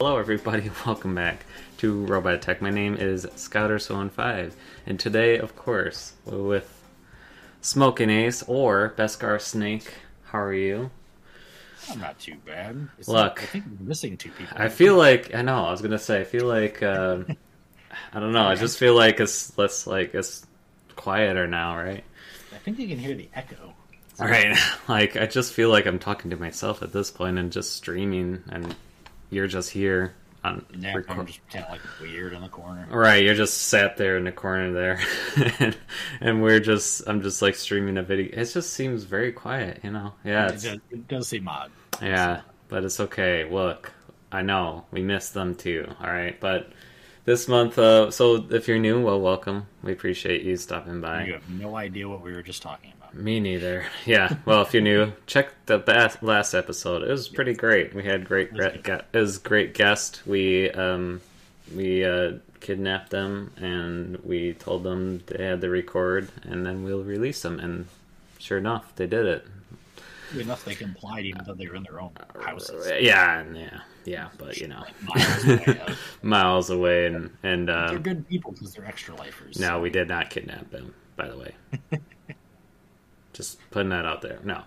Hello everybody, welcome back to Robot Tech. My name is Scouter007, and today, of course, we're with Smokinace or beskarsnake. How are you? I'm not too bad. Look, I think we're missing two people. I feel like, I know, I was gonna say, I feel like, I don't know, I just feel like it's quieter now, right? I think you can hear the echo. Right, like, I just feel like I'm talking to myself at this point and just streaming, and you're just here on now I'm just kind of like weird in the corner. Right, you're just sat there in the corner there, and I'm just like streaming a video. It just seems very quiet, you know. Yeah, it does seem odd. Yeah, but it's okay. Look, I know we missed them too. All right, but this month, so if you're new, well, welcome. We appreciate you stopping by. You have no idea what we were just talking about. Me neither. Yeah. Well, if you're new, check the last episode. It was pretty great. We had great guest. We kidnapped them and we told them they had to record, and then we'll release them. And sure enough, they did it. Enough they complied, even though they were in their own houses. Yeah. But you know, like miles away, and they're good people because they're extra lifers. No, we did not kidnap them. By the way. Just putting that out there. No,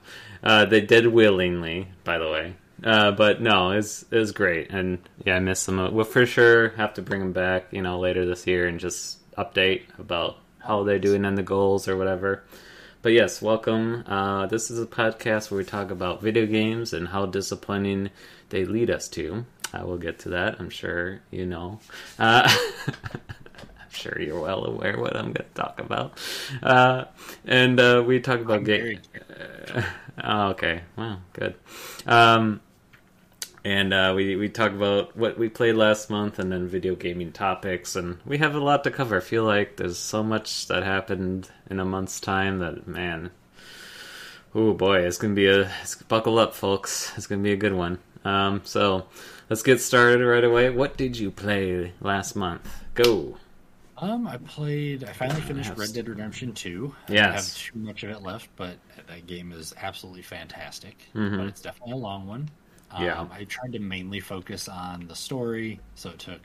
they did willingly, by the way. But no, it was great, and yeah, I miss them. We'll for sure have to bring them back, you know, later this year and just update about how they're doing and the goals or whatever. But yes, welcome. This is a podcast where we talk about video games and how disappointing they lead us to. I will get to that. I'm sure you know. Sure you're well aware what I'm going to talk about. And we talk about games. Oh, okay. Wow, good. And we talk about what we played last month and then video gaming topics. And we have a lot to cover. I feel like there's so much that happened in a month's time that, man, oh boy, it's going to be buckle up, folks. It's going to be a good one. So let's get started right away. What did you play last month? Go. I finally finished Red Dead Redemption 2. Yes. I don't have too much of it left, but that game is absolutely fantastic. Mm-hmm. But it's definitely a long one. I tried to mainly focus on the story, so it took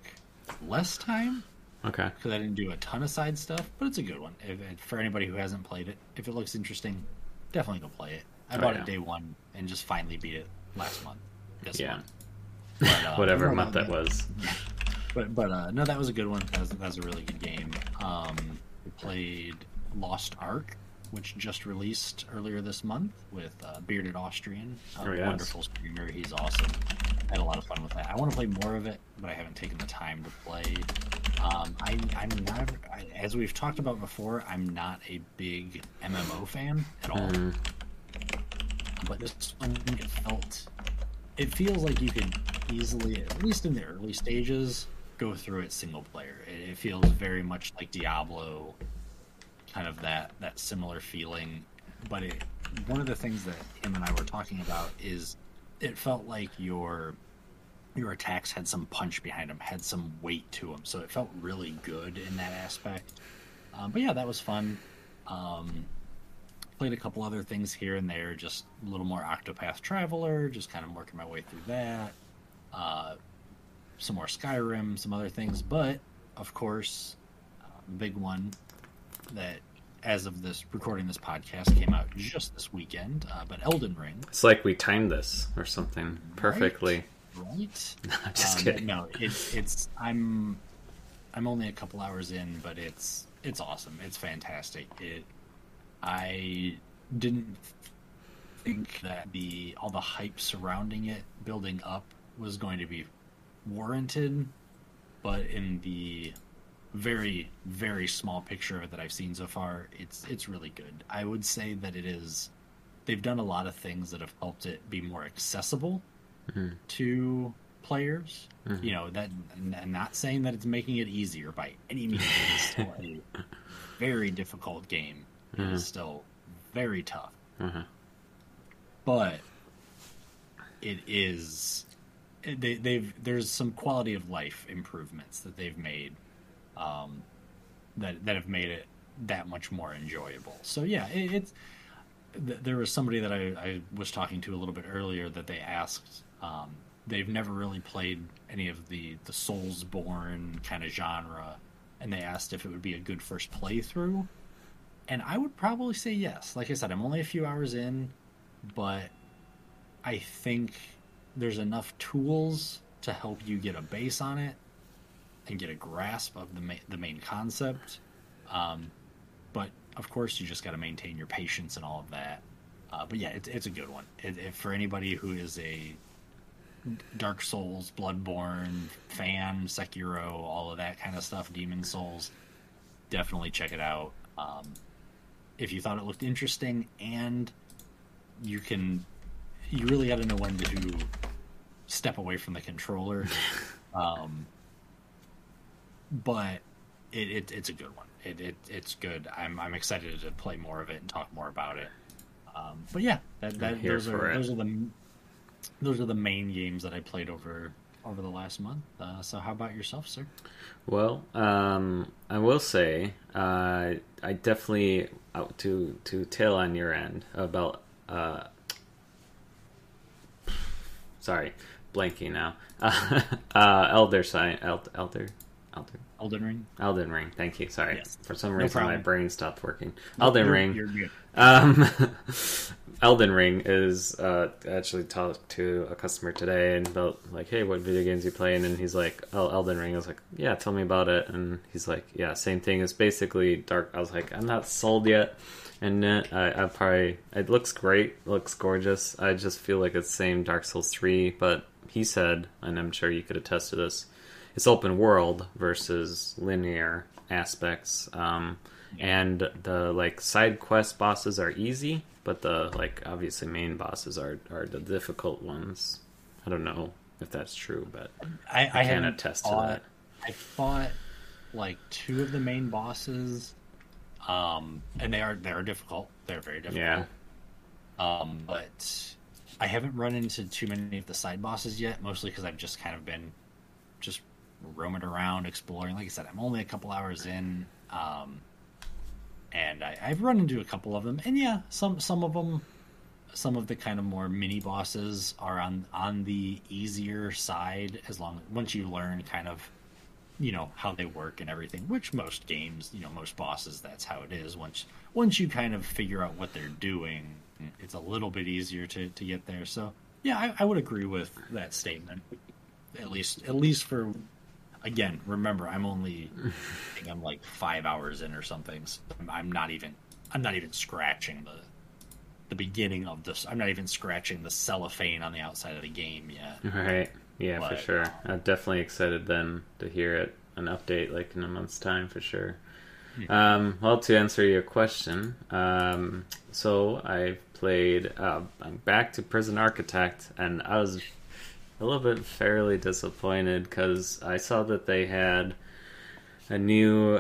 less time. Okay. Because I didn't do a ton of side stuff, but it's a good one. For anybody who hasn't played it, if it looks interesting, definitely go play it. I bought it day one and just finally beat it last month. This month. But, whatever month that was. But no, that was a good one. That was a really good game. We played Lost Ark, which just released earlier this month with Bearded Austrian. Wonderful streamer. He's awesome. I had a lot of fun with that. I want to play more of it, but I haven't taken the time to play. I'm not, as we've talked about before, I'm not a big MMO fan at all. But this one, it feels like you could easily, at least in the early stages, go through it single player. It feels very much like Diablo, kind of that similar feeling. But one of the things that him and I were talking about is it felt like your attacks had some punch behind them, had some weight to them. So it felt really good in that aspect. But yeah, that was fun. Played a couple other things here and there, just a little more Octopath Traveler, just kind of working my way through that. Some more Skyrim, some other things, but of course, the big one that, as of this recording this podcast, came out just this weekend. But Elden Ring. It's like we timed this or something perfectly. Right? No, I'm just kidding. No, it's I'm only a couple hours in, but it's awesome. It's fantastic. I didn't think that all the hype surrounding it building up was going to be warranted, but in the very, very small picture that I've seen so far, it's really good. I would say that they've done a lot of things that have helped it be more accessible to players. You know, that, I'm not saying that it's making it easier by any means. It's still a very difficult game. It is still very tough. But it is there's some quality of life improvements that they've made that have made it that much more enjoyable. So yeah, there was somebody that I was talking to a little bit earlier that they asked they've never really played any of the Soulsborne kind of genre, and they asked if it would be a good first playthrough. And I would probably say yes. Like I said, I'm only a few hours in, but I think there's enough tools to help you get a base on it and get a grasp of the main concept. But of course, you just got to maintain your patience and all of that. But yeah, it's a good one. For anybody who is a Dark Souls, Bloodborne fan, Sekiro, all of that kind of stuff, Demon Souls, definitely check it out. If you thought it looked interesting, and you really got to know when to step away from the controller. But it's a good one. It's good. I'm excited to play more of it and talk more about it. But yeah, those are the main games that I played over the last month. So how about yourself, sir? Well, I will say I definitely out to tail on your end about sorry, blanking now. Elden Ring. Thank you. Sorry, yes. For some reason my brain stopped working. Elden Ring. You're good. Elden Ring is actually talked to a customer today and about like, hey, what video games you playing? And he's like, oh, Elden Ring. I was like, yeah, tell me about it. And he's like, yeah, same thing. It's basically dark. I was like, I'm not sold yet. And it looks great, looks gorgeous. I just feel like it's the same Dark Souls 3, but he said, and I'm sure you could attest to this, it's open world versus linear aspects. And the like side quest bosses are easy, but the like obviously main bosses are the difficult ones. I don't know if that's true, but I can attest to that. I fought like 2 of the main bosses, and they're difficult. They're very difficult. Yeah. But I haven't run into too many of the side bosses yet, mostly because I've just kind of been just roaming around, exploring. Like I said, I'm only a couple hours in. And I've run into a couple of them, and yeah, some of them, some of the kind of more mini bosses are on the easier side, once you learn kind of, how they work and everything. Which most games, most bosses, that's how it is. Once you kind of figure out what they're doing, it's a little bit easier to get there. So yeah, I would agree with that statement. At least for. Again, remember, I'm like 5 hours in or something. So I'm not even scratching the beginning of this. I'm not even scratching the cellophane on the outside of the game yet. Right. Yeah, but, for sure. I'm definitely excited then to hear an update like in a month's time for sure. Yeah. Well, to answer your question, so I've played. I'm back to Prison Architect, and I was a little bit fairly disappointed because I saw that they had a new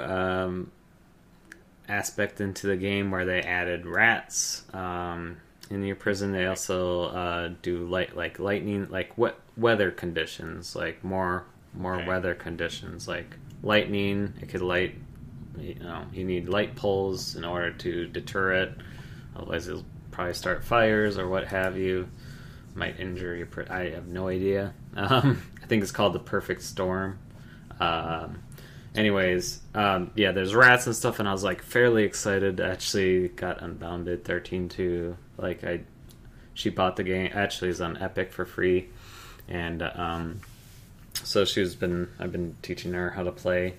aspect into the game where they added rats in your prison. They also do lightning, like weather conditions, like more weather conditions, like lightning. It could light. You need light poles in order to deter it. Otherwise, it'll probably start fires or what have you. Might injure your. I have no idea. I think it's called the Perfect Storm. Anyways, yeah, there's rats and stuff, and I was like fairly excited. Actually, got Unbounded 13-2. She bought the game. Actually, it's on Epic for free, and so I've been teaching her how to play,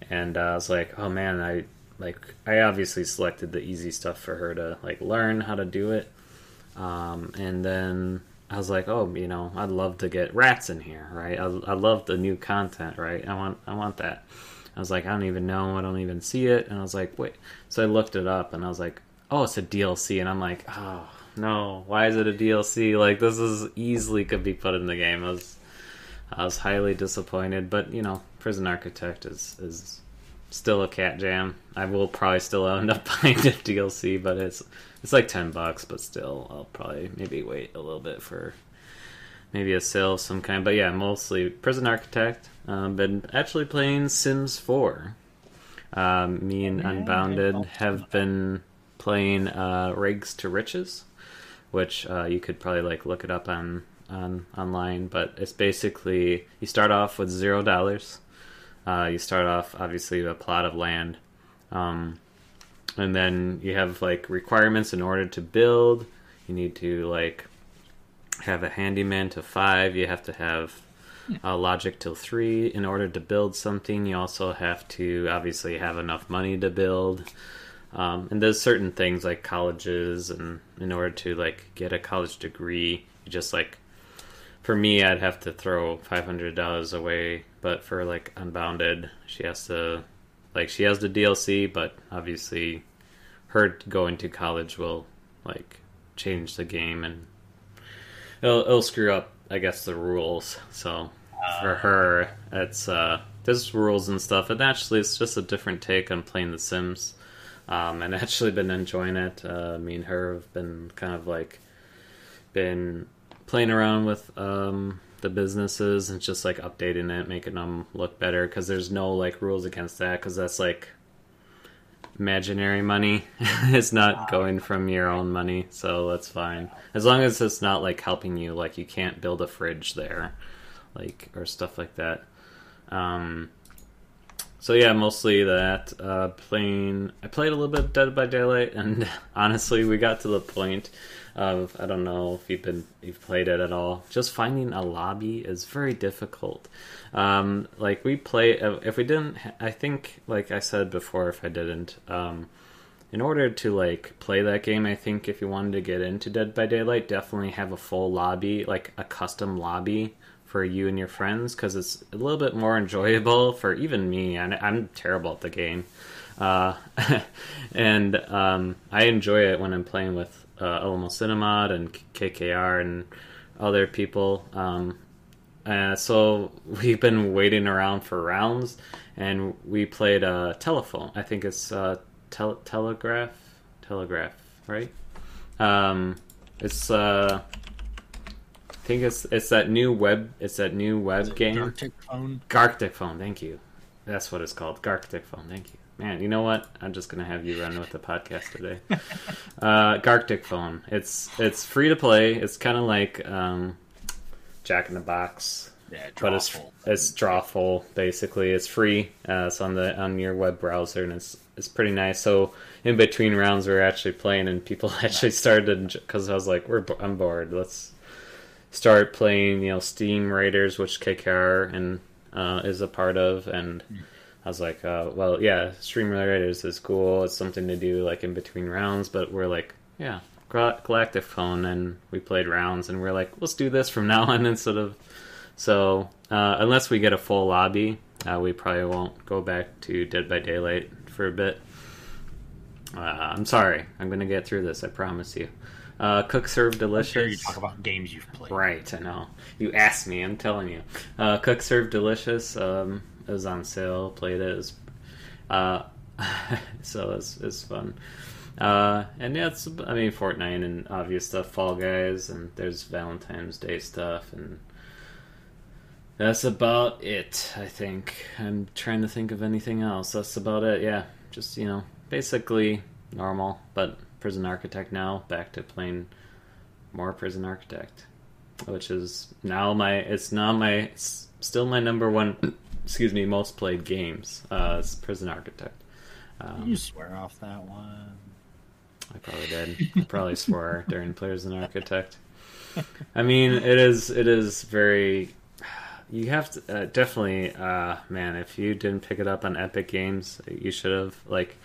and I was like, oh man, I obviously selected the easy stuff for her to learn how to do it, and then I was like, oh, I'd love to get rats in here, right? I love the new content, right? I want that. I was like, I don't even know. I don't even see it. And I was like, wait. So I looked it up, and I was like, oh, it's a DLC. And I'm like, oh, no. Why is it a DLC? This is easily could be put in the game. I was highly disappointed. But, Prison Architect is still a cat jam. I will probably still end up buying the DLC, but it's like $10, but still, I'll probably maybe wait a little bit for maybe a sale of some kind. But yeah, mostly Prison Architect. Been actually playing Sims 4. Me and Unbounded have been playing Rags to Riches, which you could probably look it up on online, but it's basically you start off with $0. You start off obviously with a plot of land, and then you have like requirements in order to build. You need to like have a handyman to 5. You have to have logic till 3 in order to build something. You also have to obviously have enough money to build. And there's certain things like colleges, and in order to like get a college degree, you just like, for me, I'd have to throw $500 away. But for like Unbounded, she has the DLC, but obviously her going to college will like change the game, and it'll screw up, I guess, the rules. So for her, it's there's rules and stuff, and actually it's just a different take on playing The Sims. And actually been enjoying it. Me and her have been kind of like been playing around with the businesses and just like updating it, making them look better, because there's no like rules against that, because that's like imaginary money. It's not going from your own money, so that's fine, as long as it's not like helping you, like you can't build a fridge there, like, or stuff like that. So yeah, mostly that. I played a little bit of Dead by Daylight, and honestly, we got to the point of, I don't know if you've played it at all. Just finding a lobby is very difficult. Like we play, if we didn't, I think, like I said before, if I didn't, in order to like play that game, I think if you wanted to get into Dead by Daylight, definitely have a full lobby, like a custom lobby for you and your friends, because it's a little bit more enjoyable for even me, and I'm terrible at the game. And I enjoy it when I'm playing with Almost Cinemod and KKR and other people. So we've been waiting around for rounds, and we played Telephone. I think it's Telegraph, right? It's I think it's that new web game. Garctic Phone, thank you. That's what it's called. Garctic Phone, thank you. Man, you know what? I'm just gonna have you run with the podcast today. Garctic Phone. It's free to play. It's kind of like Jack in the Box. Yeah, but it's drawful basically. It's free. It's on your web browser, and it's pretty nice. So in between rounds, we were actually playing, and people actually started, because I was like, I'm bored. Let's start playing, Steam Raiders, which KKR and is a part of, and I was like, well, yeah, Stream Raiders is cool. It's something to do like in between rounds, but we're like, yeah, Galactic Phone, and we played rounds, and we're like, let's do this from now on instead of. So unless we get a full lobby, we probably won't go back to Dead by Daylight for a bit. I'm sorry, I'm gonna get through this. I promise you. Cook Serve Delicious. I'm sure you talk about games you've played. Right, I know. You asked me, I'm telling you. Cook Serve Delicious. It was on sale. Played it. So it's fun. And yeah, Fortnite and obvious stuff, Fall Guys, and there's Valentine's Day stuff, and that's about it, I think. I'm trying to think of anything else. That's about it, yeah. Just, basically normal, but Prison Architect now, back to playing more Prison Architect, which is it's still my number one, most played games. It's Prison Architect. You swear off that one. I probably did. I probably swore during Prison Architect. I mean, it is very. You have to definitely, man. If you didn't pick it up on Epic Games, you should have. Like,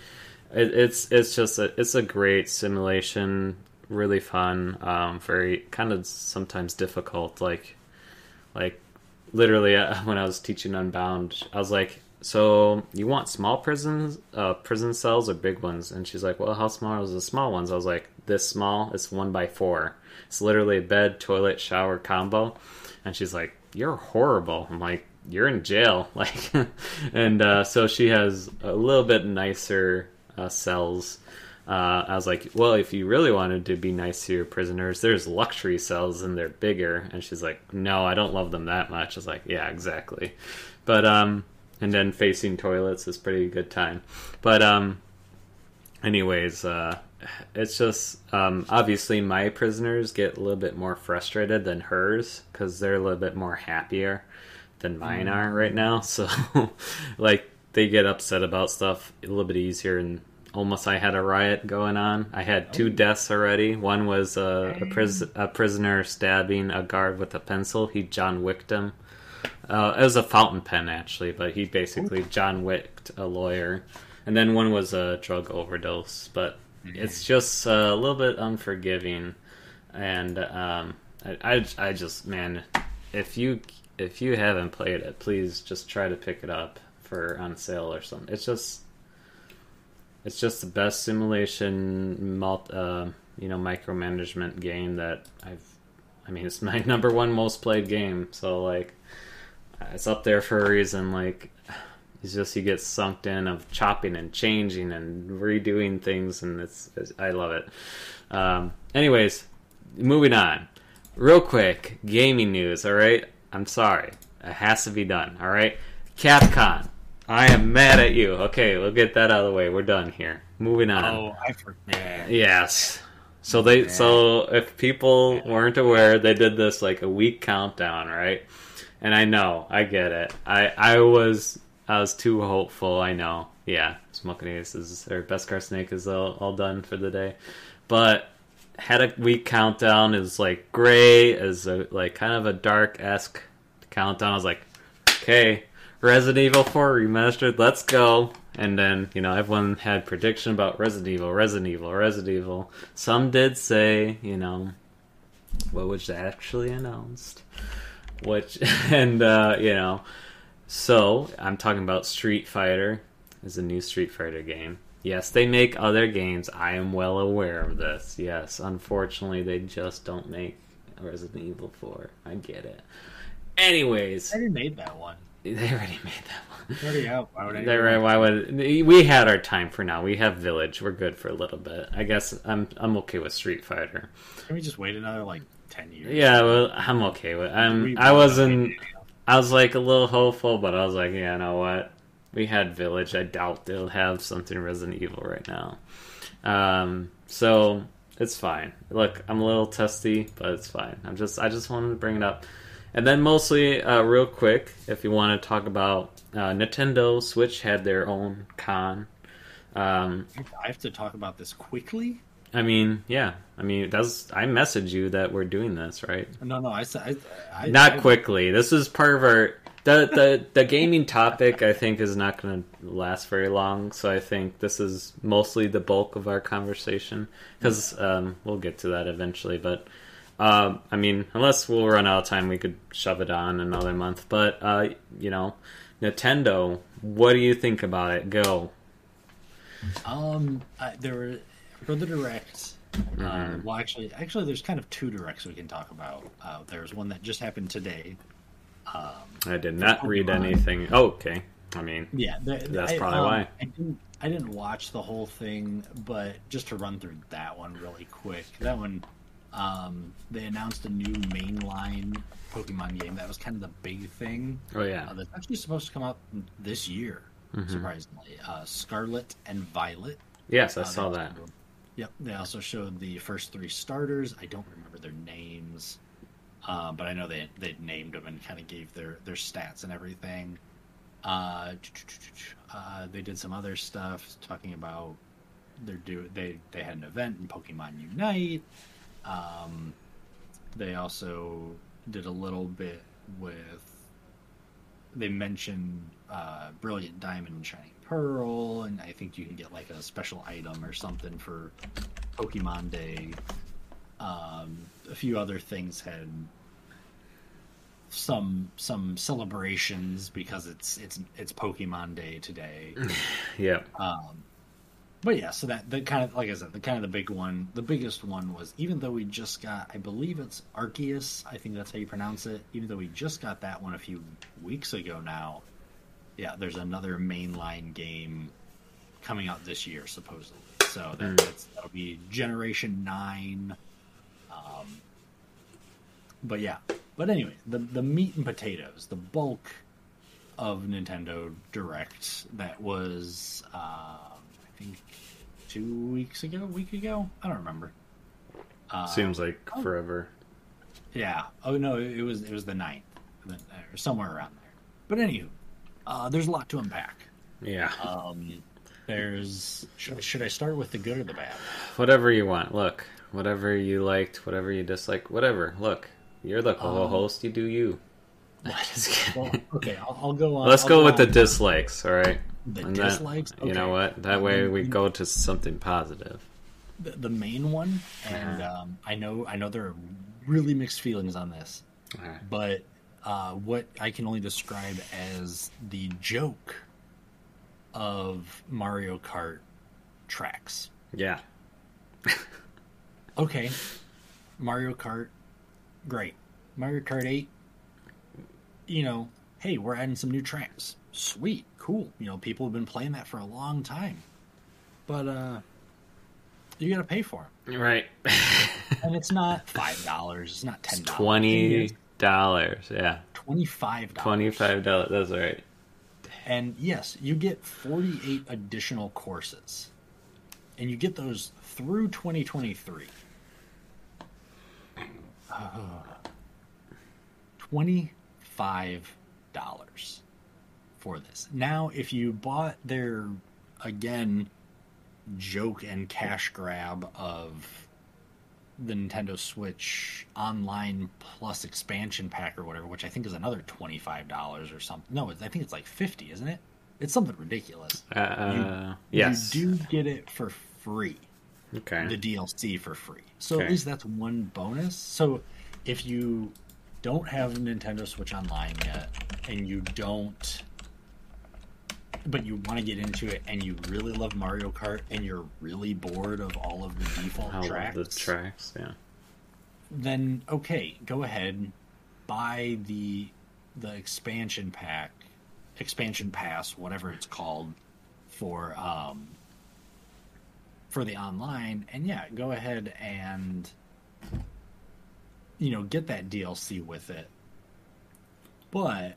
it's just it's a great simulation, really fun, very kind of sometimes difficult. Like literally, when I was teaching Unbound, I was like, "So you want small prison cells or big ones?" And she's like, "Well, how small are the small ones?" I was like, "This small. It's 1x4. It's literally a bed, toilet, shower combo." And she's like, "You're horrible." I'm like, "You're in jail." Like, and so she has a little bit nicer cells. I was like, "Well, if you really wanted to be nice to your prisoners, there's luxury cells and they're bigger." And she's like, "No, I don't love them that much." I was like, "Yeah, exactly." But and then facing toilets is pretty good time. But anyways, it's just obviously my prisoners get a little bit more frustrated than hers because they're a little bit more happier than mine are right now. So, like, they get upset about stuff a little bit easier. And almost, I had a riot going on. I had 2 deaths already. One was a prisoner stabbing a guard with a pencil. He John Wicked him. It was a fountain pen, actually, but he basically John Wicked a lawyer. And then one was a drug overdose. But it's just a little bit unforgiving. And I just, man, if you haven't played it, please just try to pick it up on sale or something. It's just the best simulation micromanagement game that it's my number 1 most played game. So like, it's up there for a reason. Like, it's just, you get sunk in of chopping and changing and redoing things, and I love it. Anyways, moving on. Real quick, gaming news, alright? I'm sorry. It has to be done, alright? Capcom, I am mad at you. Okay, we'll get that out of the way. We're done here. Moving on. Oh, I forget. Yes. So if people weren't aware, they did this like a week countdown, right? And I get it. I was too hopeful, I know. Yeah, beskarsnake is all done for the day. But had a week countdown, is like gray, as like kind of a dark-esque countdown. I was like, okay, Resident Evil 4 remastered, let's go. And then, everyone had prediction about Resident Evil. Some did say, what was actually announced. So, I'm talking about Street Fighter is a new Street Fighter game. Yes, they make other games. I am well aware of this. Yes, unfortunately, they just don't make Resident Evil 4. I get it. Anyways. They already made that one. They already made that one. It's already out. Why would we had our time for now? We have Village. We're good for a little bit. I guess I'm okay with Street Fighter. Can we just wait another 10 years? Yeah, well, I'm okay with. I was like a little hopeful, but I was like, yeah, you know what? We had Village. I doubt they'll have something Resident Evil right now. So it's fine. Look, I'm a little testy, but it's fine. I just wanted to bring it up. And then mostly, real quick, if you want to talk about Nintendo Switch had their own con. I have to talk about this quickly? Yeah. I messaged you that we're doing this, right? No, I said... Not quickly. This is part of our... The gaming topic, I think, is not going to last very long, so I think this is mostly the bulk of our conversation, because we'll get to that eventually, but... unless we'll run out of time, we could shove it on another month. But, Nintendo, what do you think about it? Go. There were, for the Direct, well, actually, there's kind of 2 Directs we can talk about. There's one that just happened today. I did not read anything. Oh, okay. Yeah, that's probably why. I didn't watch the whole thing, but just to run through that one really quick. That one... they announced a new mainline Pokemon game. That was kind of the big thing. Oh, yeah. That's actually supposed to come out this year, surprisingly. Scarlet and Violet. Yes, I saw that. Yep. They also showed the first 3 starters. I don't remember their names, but I know they named them and kind of gave their stats and everything. They did some other stuff talking about they had an event in Pokemon Unite. They also did a little bit with... They mentioned Brilliant Diamond and Shining Pearl, and I think you can get a special item or something for Pokemon Day. A few other things had some celebrations because it's Pokemon Day today. Yeah. But yeah, so that kind of, like I said, the biggest one was, even though we just got, I believe it's Arceus, I think that's how you pronounce it, even though we just got that one a few weeks ago now, yeah, there's another mainline game coming out this year, supposedly. So that'll be Generation 9. But yeah. But anyway, the meat and potatoes, the bulk of Nintendo Direct, that was... I think week ago. I don't remember. Seems like forever. Yeah. Oh no, it was the 9th, or somewhere around there. But anywho, there's a lot to unpack. Yeah. Should I start with the good or the bad? Whatever you want. Look, whatever you liked, whatever you disliked, whatever. Look, you're the co-host. You do you. Well, okay, I'll go on. Let's go with the dislikes, all right? The And dislikes? You know what? That way we go to something positive. The main one, and I know there are really mixed feelings on this, but what I can only describe as the joke of Mario Kart tracks. Yeah. Okay, Mario Kart, great. Mario Kart 8, hey, we're adding some new tracks. Sweet, cool. People have been playing that for a long time. But you got to pay for them. Right. And it's not $5. It's not $10. It's $20. Yeah. $25. $25. That's right. And yes, you get 48 additional courses. And you get those through 2023. $25 for this. Now, if you bought their, again, joke and cash grab of the Nintendo Switch Online Plus expansion pack or whatever, which I think is another $25 or something. No, I think it's like $50, isn't it? It's something ridiculous. Yes. You do get it for free. Okay. The DLC for free. So at least that's one bonus. So if you don't have a Nintendo Switch Online yet, and you don't, but you want to get into it, and you really love Mario Kart, and you're really bored of all of the default tracks, yeah. Then okay, go ahead, buy the expansion pass, whatever it's called, for the online, and yeah, go ahead and get that DLC with it. But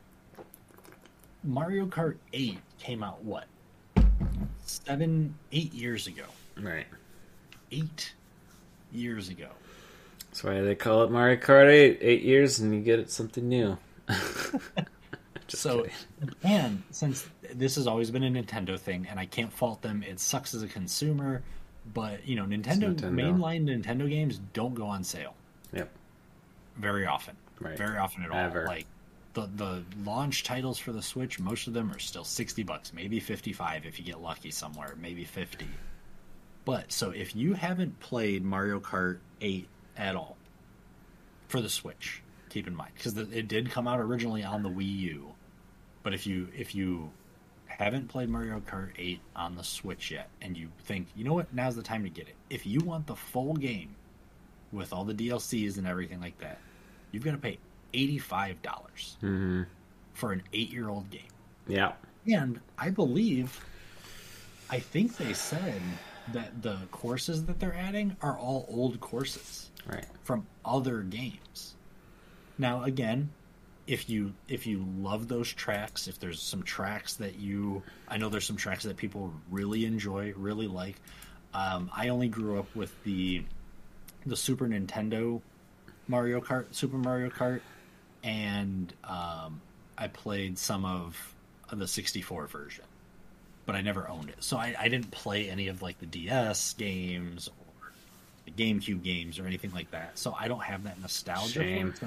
Mario Kart 8 came out, 8 years ago. Right. 8 years ago. That's why they call it Mario Kart 8. 8 years and you get something new. So, and since this has always been a Nintendo thing, and I can't fault them, it sucks as a consumer, but, Nintendo mainline Nintendo games don't go on sale. Yep. Very often. Right. Very often at all. Ever. Like, the launch titles for the Switch, most of them are still $60, maybe $55 if you get lucky somewhere, maybe $50. But so if you haven't played Mario Kart 8 at all for the Switch, keep in mind, because it did come out originally on the Wii U. But if you haven't played Mario Kart 8 on the Switch yet, and you think, you know what, now's the time to get it. If you want the full game with all the DLCs and everything like that, you've got to pay $85 for an 8-year-old game. Yeah. And I think they said that the courses that they're adding are all old courses, right, from other games. Now, again, if you love those tracks, if there's some tracks that I know there's some tracks that people really enjoy, really like. I only grew up with the Super Nintendo Super Mario Kart, and I played some of the 64 version, but I never owned it. So I didn't play any of like the DS games or the GameCube games or anything like that. So I don't have that nostalgia for it. So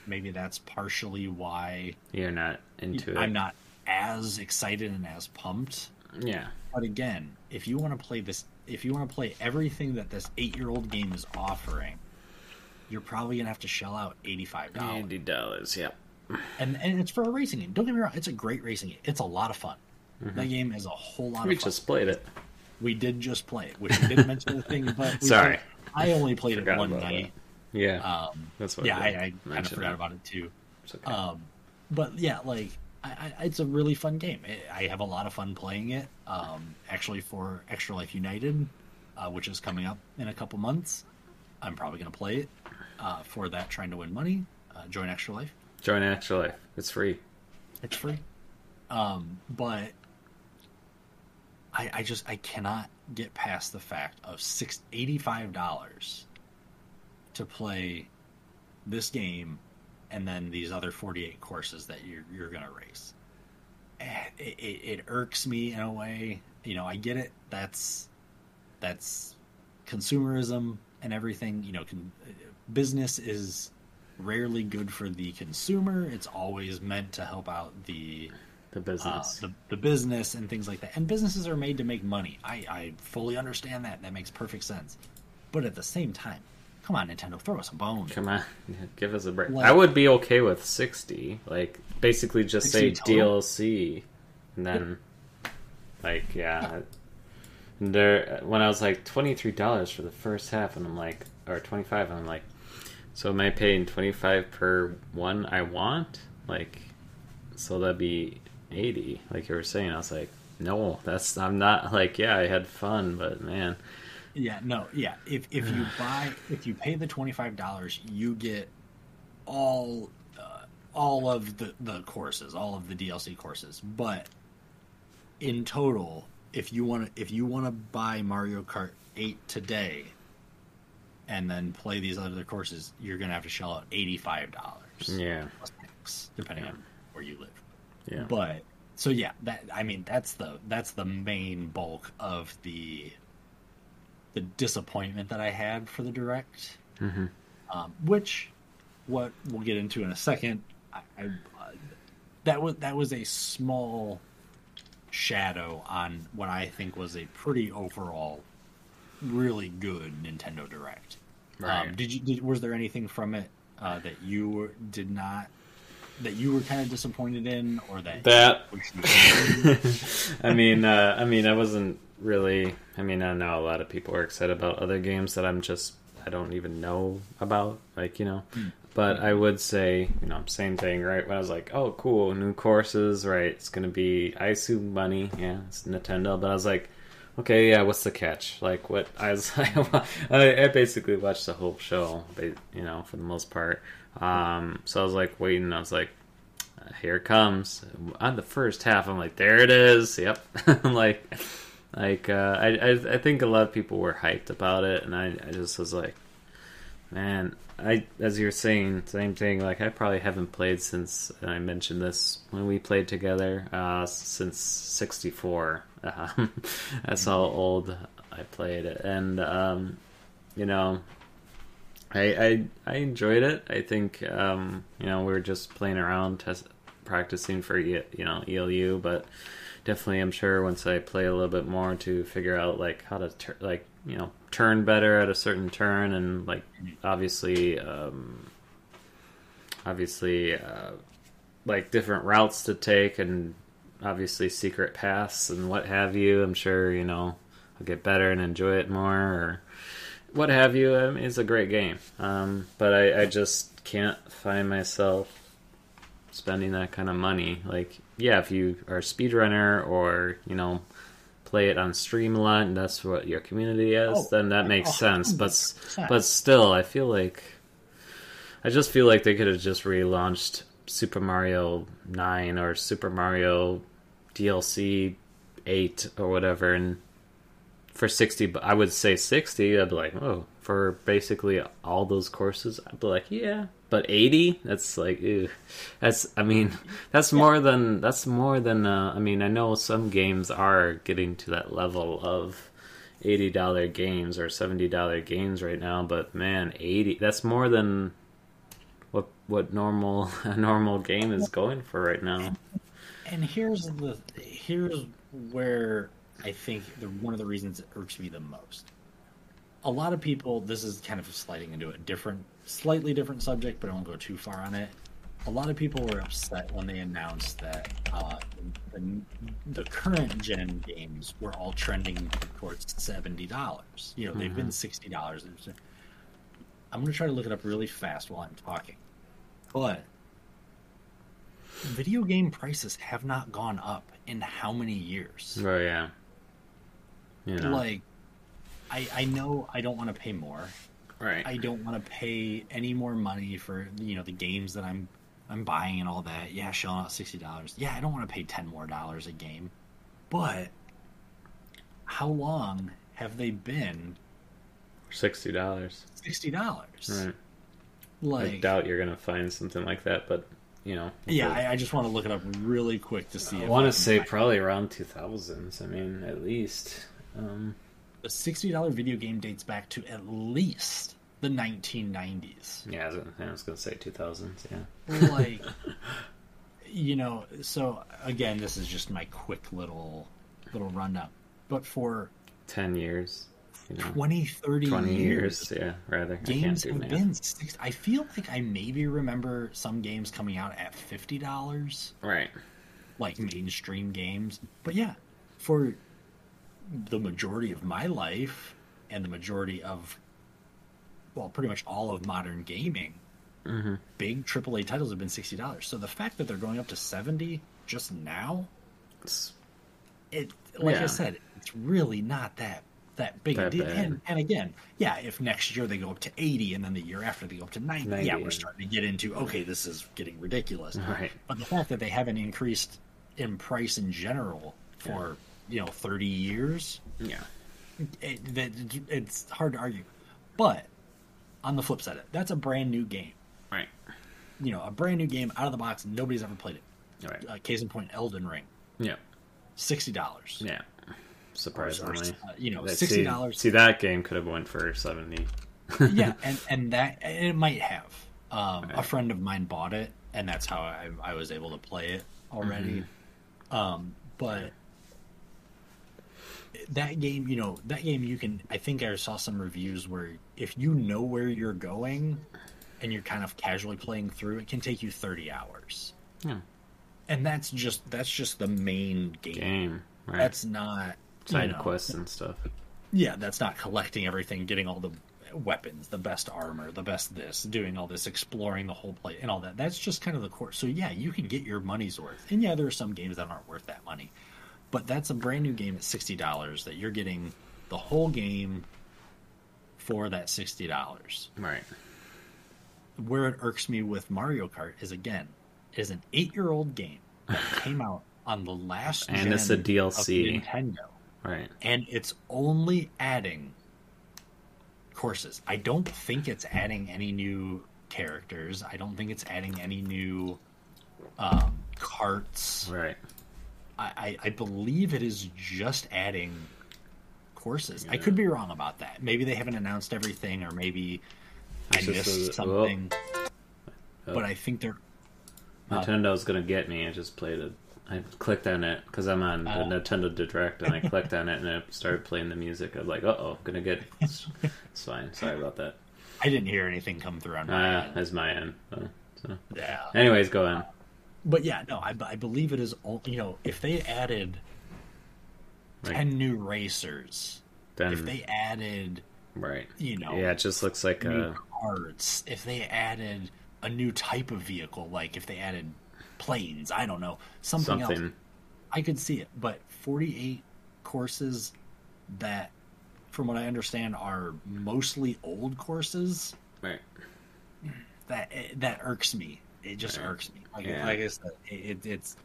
maybe that's partially why you're not into it. I'm not as excited and as pumped. Yeah. But again, if you want to play this, if you want to play everything that this 8-year-old game is offering, you're probably gonna have to shell out $85. $80, yep. And it's for a racing game. Don't get me wrong, it's a great racing game. It's a lot of fun. That game is a whole lot of fun. We just played it. We did just play it, which we didn't mention the thing, but sorry. I only played it one night. That. Yeah. That's what I kind of forgot about it too. It's okay. But yeah, like it's a really fun game. I have a lot of fun playing it. Actually, for Extra Life United, which is coming up in a couple months, I'm probably going to play it for that, trying to win money. Join Extra Life. Join Extra Life. It's free. It's free. But I cannot get past the fact of $85 to play this game, and then these other 48 courses that you're gonna race. It irks me in a way. You know, I get it. That's consumerism and everything. You know, business is rarely good for the consumer. It's always meant to help out the business, the business and things like that. And businesses are made to make money. I fully understand that. That makes perfect sense. But at the same time, come on, Nintendo, throw us a bone. Come on, give us a break. Like, I would be okay with 60. Like, basically just say total? DLC, and then, like, yeah. And there, when I was like $23 for the first half, and I'm like, or 25, and I'm like, so am I paying 25 per one I want? Like, so that'd be 80, like you were saying. I was like, no, I'm not, like, yeah, I had fun, but man. Yeah, no, yeah. If you pay the $25, you get all of the courses, all of the DLC courses. But in total, if you want to buy Mario Kart 8 today and then play these other courses, you're gonna have to shell out $85. Yeah, plus tax, depending on where you live. Yeah, but so yeah, that's the main bulk of the disappointment that I had for the Direct, which what we'll get into in a second. That was a small shadow on what I think was a pretty overall really good Nintendo Direct. Right. Was there anything from it that you did not, that you were kind of disappointed in, or that I mean, I wasn't really. I mean, I know a lot of people are excited about other games that I don't even know about, like, you know. But I would say, you know, same thing, right? When I was like, oh, cool, new courses, right? It's gonna be, I assume, money, yeah, it's Nintendo. But I was like, okay, yeah, what's the catch? Like, what? I basically watched the whole show, you know, for the most part. So I was like waiting. I was like, here it comes. On the first half, I'm like, there it is. Yep. I think a lot of people were hyped about it, and I just was like, man, as you're saying, same thing. Like, I probably haven't played since, and I mentioned this when we played together, since 64. That's how old I played it, and you know, I enjoyed it. I think you know, we were just playing around, practicing for ELU, but definitely, I'm sure once I play a little bit more to figure out like how to turn better at a certain turn, and like obviously like different routes to take, and obviously secret paths and what have you. I'm sure, you know, I'll get better and enjoy it more, or what have you. I mean, it's a great game, but I just can't find myself spending that kind of money. Like, yeah, if you are a speedrunner, or, you know, play it on stream a lot, and that's what your community is, then that makes sense. But still, I just feel like they could have just relaunched Super Mario 9 or Super Mario DLC 8 or whatever, and for 60, I would say 60, I'd be like, oh, for basically all those courses, I'd be like, yeah. But 80, that's like, ew. That's more than I mean, I know some games are getting to that level of $80 games or $70 games right now, but man, 80, that's more than what a normal game is going for right now. And here's where I think one of the reasons it irks me the most. A lot of people, this is kind of sliding into a slightly different subject, but I won't go too far on it. A lot of people were upset when they announced that the current gen games were all trending towards $70. You know, they've been $60. I'm going to try to look it up really fast while I'm talking. But video game prices have not gone up in how many years? Oh, yeah. You know. Like, I know I don't want to pay more. Right. I don't want to pay any more money for, you know, the games that I'm buying and all that. Yeah, shelling out $60. Yeah, I don't want to pay $10 more a game. But how long have they been $60? $60? Right. Like, I doubt you're gonna find something like that, but yeah, I just want to look it up really quick to see. I want to say probably around 2000s. I mean, at least. The $60 video game dates back to at least the 1990s. Yeah, I was gonna say 2000s. Yeah. Like, so again, this is just my quick little rundown. But for 10 years. 20, 30 20 years, yeah, rather. Games have been I feel like I maybe remember some games coming out at $50. Right. Like mainstream games. But yeah, for the majority of my life and the majority of, well, pretty much all of modern gaming, big AAA titles have been $60. So the fact that they're going up to 70 just now, I said, it's really not that big a deal. And again, yeah, if next year they go up to 80 and then the year after they go up to 90, yeah, we're starting to get into, okay, this is getting ridiculous. Right. But the fact that they haven't increased in price in general for 30 years, it's hard to argue. But on the flip side of it, that's a brand new game. Right. A brand new game out of the box, nobody's ever played it. Right. Case in point, Elden Ring. Yeah. $60. Yeah. Surprisingly, $60. See, that game could have went for 70. Yeah, and it might have. A friend of mine bought it, and that's how I was able to play it already. But that game, you can. I think I saw some reviews where if you know where you're going, and you're kind of casually playing through, it can take you 30 hours. Yeah. And that's just the main game. Right. That's not side quests and stuff. Yeah, that's not collecting everything, getting all the weapons, the best armor, the best this, doing all this, exploring the whole place and all that. That's just kind of the core. So yeah, you can get your money's worth. And yeah, there are some games that aren't worth that money. But that's a brand new game at $60 that you're getting the whole game for that $60. Right. Where it irks me with Mario Kart is, again, it is an 8-year-old game that came out on the last and gen it's a DLC of Nintendo. Right. And it's only adding courses. I don't think it's adding any new characters. I don't think it's adding any new carts. Right. I believe it is just adding courses. Yeah. I could be wrong about that. Maybe they haven't announced everything, or maybe I missed something. But I think they're... Nintendo's going to get me. I just played it. I clicked on it because I'm on the Nintendo Direct, and I clicked on it, and it started playing the music. I was like, "Uh-oh, gonna get it." It's fine. Sorry about that. I didn't hear anything come through on my end. That's my end. So. Yeah. Anyways, go on. But yeah, no, I believe it is. If they added 10 new racers, then, if they added, right? Yeah, it just looks like new carts. If they added a new type of vehicle, like if they added planes, I don't know, something else, I could see it. But 48 courses that, from what I understand, are mostly old courses, right? That irks me. It just irks me. Like I said, it's,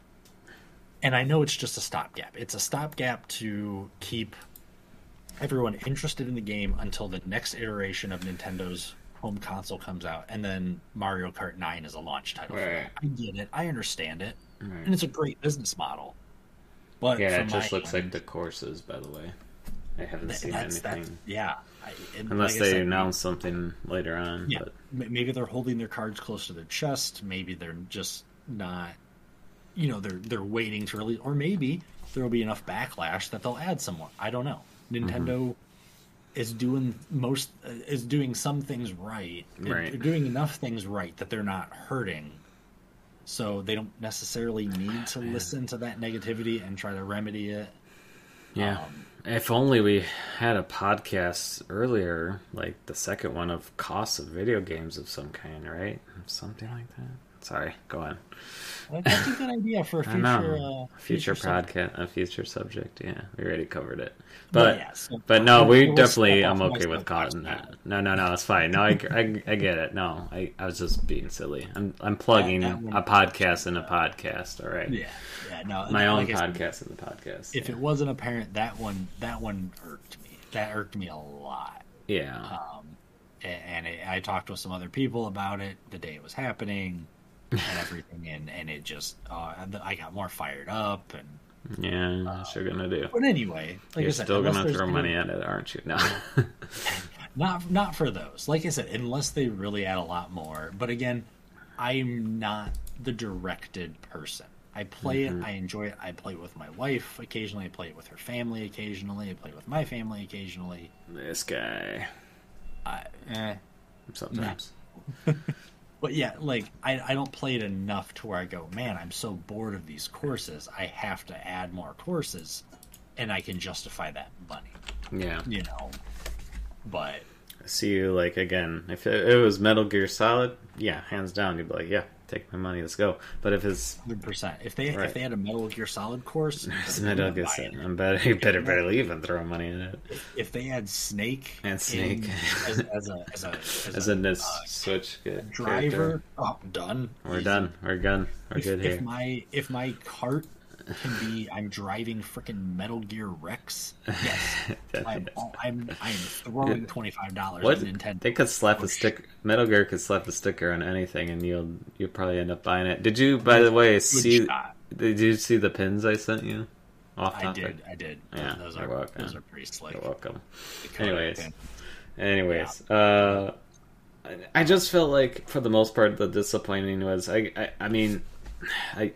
and I know it's just a stopgap. It's a stopgap to keep everyone interested in the game until the next iteration of Nintendo's home console comes out, and then Mario Kart 9 is a launch title. Right. I get it. I understand it. Right. And it's a great business model. But yeah, it just looks like the courses, by the way. I haven't seen anything. Unless they announce something later on. Yeah, but maybe they're holding their cards close to their chest. Maybe they're just not, they're waiting to release. Or maybe there will be enough backlash that they'll add some more. I don't know. Nintendo is doing some things right. They're doing enough things right that they're not hurting. So they don't necessarily need to listen to that negativity and try to remedy it. Yeah. If only we had a podcast earlier, like the second one of costs of video games of some kind, right? Something like that. Sorry, go on. That's a good idea for a future subject. podcast, a future subject. Yeah, we already covered it. Yeah, But no, we we'll definitely. step I'm off my okay with soapbox calling now. that. No, it's fine. No, I get it. No, I was just being silly. I'm plugging That one a podcast in a podcast. All right. Yeah, no, My own like I said, podcast in the podcast. if it wasn't apparent, that one irked me. That irked me a lot. Yeah. I talked with some other people about it the day it was happening and everything, and it just I got more fired up and Yeah, that's what you're gonna do. But anyway, like You're I said, still gonna throw money at it, aren't you? No. not for those. Like I said, unless they really add a lot more. But again, I'm not the directed person. I play it, I enjoy it. I play it with my wife occasionally. I play it with her family occasionally. I play it with my family occasionally. This guy. Sometimes. But yeah, like I don't play it enough to where I go, man, I'm so bored of these courses. I have to add more courses, and I can justify that money. Yeah. You know, but See you like again. If it was Metal Gear Solid, yeah, hands down, you'd be like, yeah, take my money, let's go. But if it's 100%, if they had a Metal Gear Solid course, it's Metal Gear Solid, I'm better. You better barely even throw money in it. If they had Snake as a Switch driver, character. done. We're done. We're good here. If my cart can be, I'm driving freaking Metal Gear Rex. Yes, I'm throwing $25 at Nintendo. They could slap a sticker. Metal Gear could slap a sticker on anything, and you'll probably end up buying it. Did you, by the way, Did you see the pins I sent you? Off topic? I did. Yeah, those you're welcome. Those are pretty slick. You're welcome. Anyways, I just felt like for the most part the disappointing was I mean, I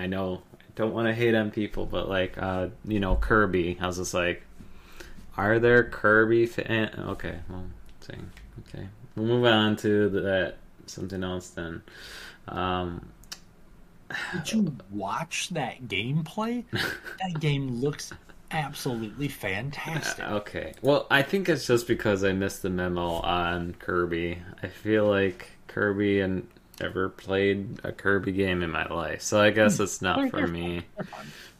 know I don't want to hate on people, but like Kirby, I was just like, are there Kirby fan? Okay, well, okay, we'll move on to that something else then. Did you watch that gameplay? That game looks absolutely fantastic. Okay. Well, I think it's just because I missed the memo on Kirby. I feel like Kirby and never played a Kirby game in my life, so I guess it's not for me.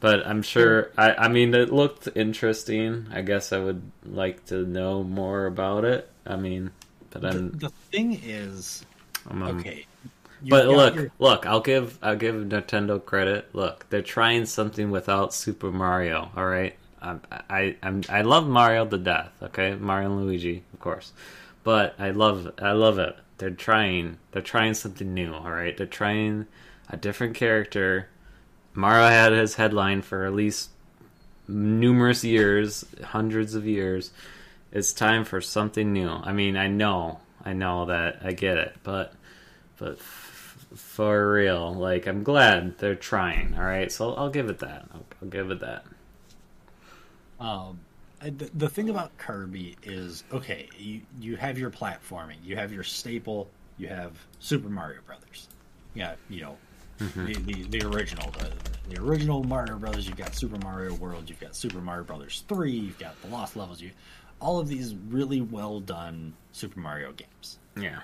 But I'm sure. I mean, it looked interesting. I guess I would like to know more about it. I mean, but the thing is, okay. But look, I'll give Nintendo credit. Look, they're trying something without Super Mario. All right, I love Mario to death. Okay, Mario and Luigi, of course, but I love it. They're trying something new. All right, they're trying a different character. Mario had his headline for at least numerous years, hundreds of years. It's time for something new. I mean, I know that I get it, but. For real, like, I'm glad they're trying. All right, so I'll give it that. I'll give it that. The thing about Kirby is, okay, you have your platforming, you have your staple, you have Super Mario Brothers. Yeah, the original, the original Mario Brothers. You've got Super Mario World, you've got Super Mario Brothers 3, you've got the Lost Levels. All of these really well done Super Mario games. Yeah.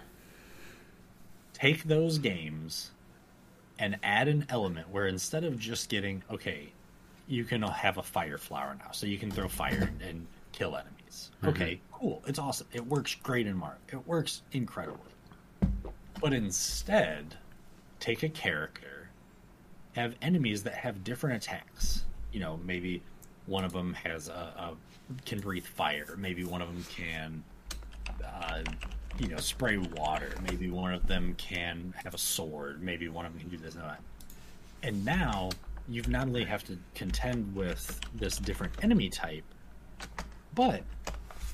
Take those games and add an element where instead of just getting, okay, you can have a fire flower now, so you can throw fire and kill enemies. Okay, cool. It's awesome. It works great in Mario. It works incredibly. But instead, take a character, have enemies that have different attacks. Maybe one of them has can breathe fire. Maybe one of them can spray water. Maybe one of them can have a sword. Maybe one of them can do this and that. And now you've not only have to contend with this different enemy type, but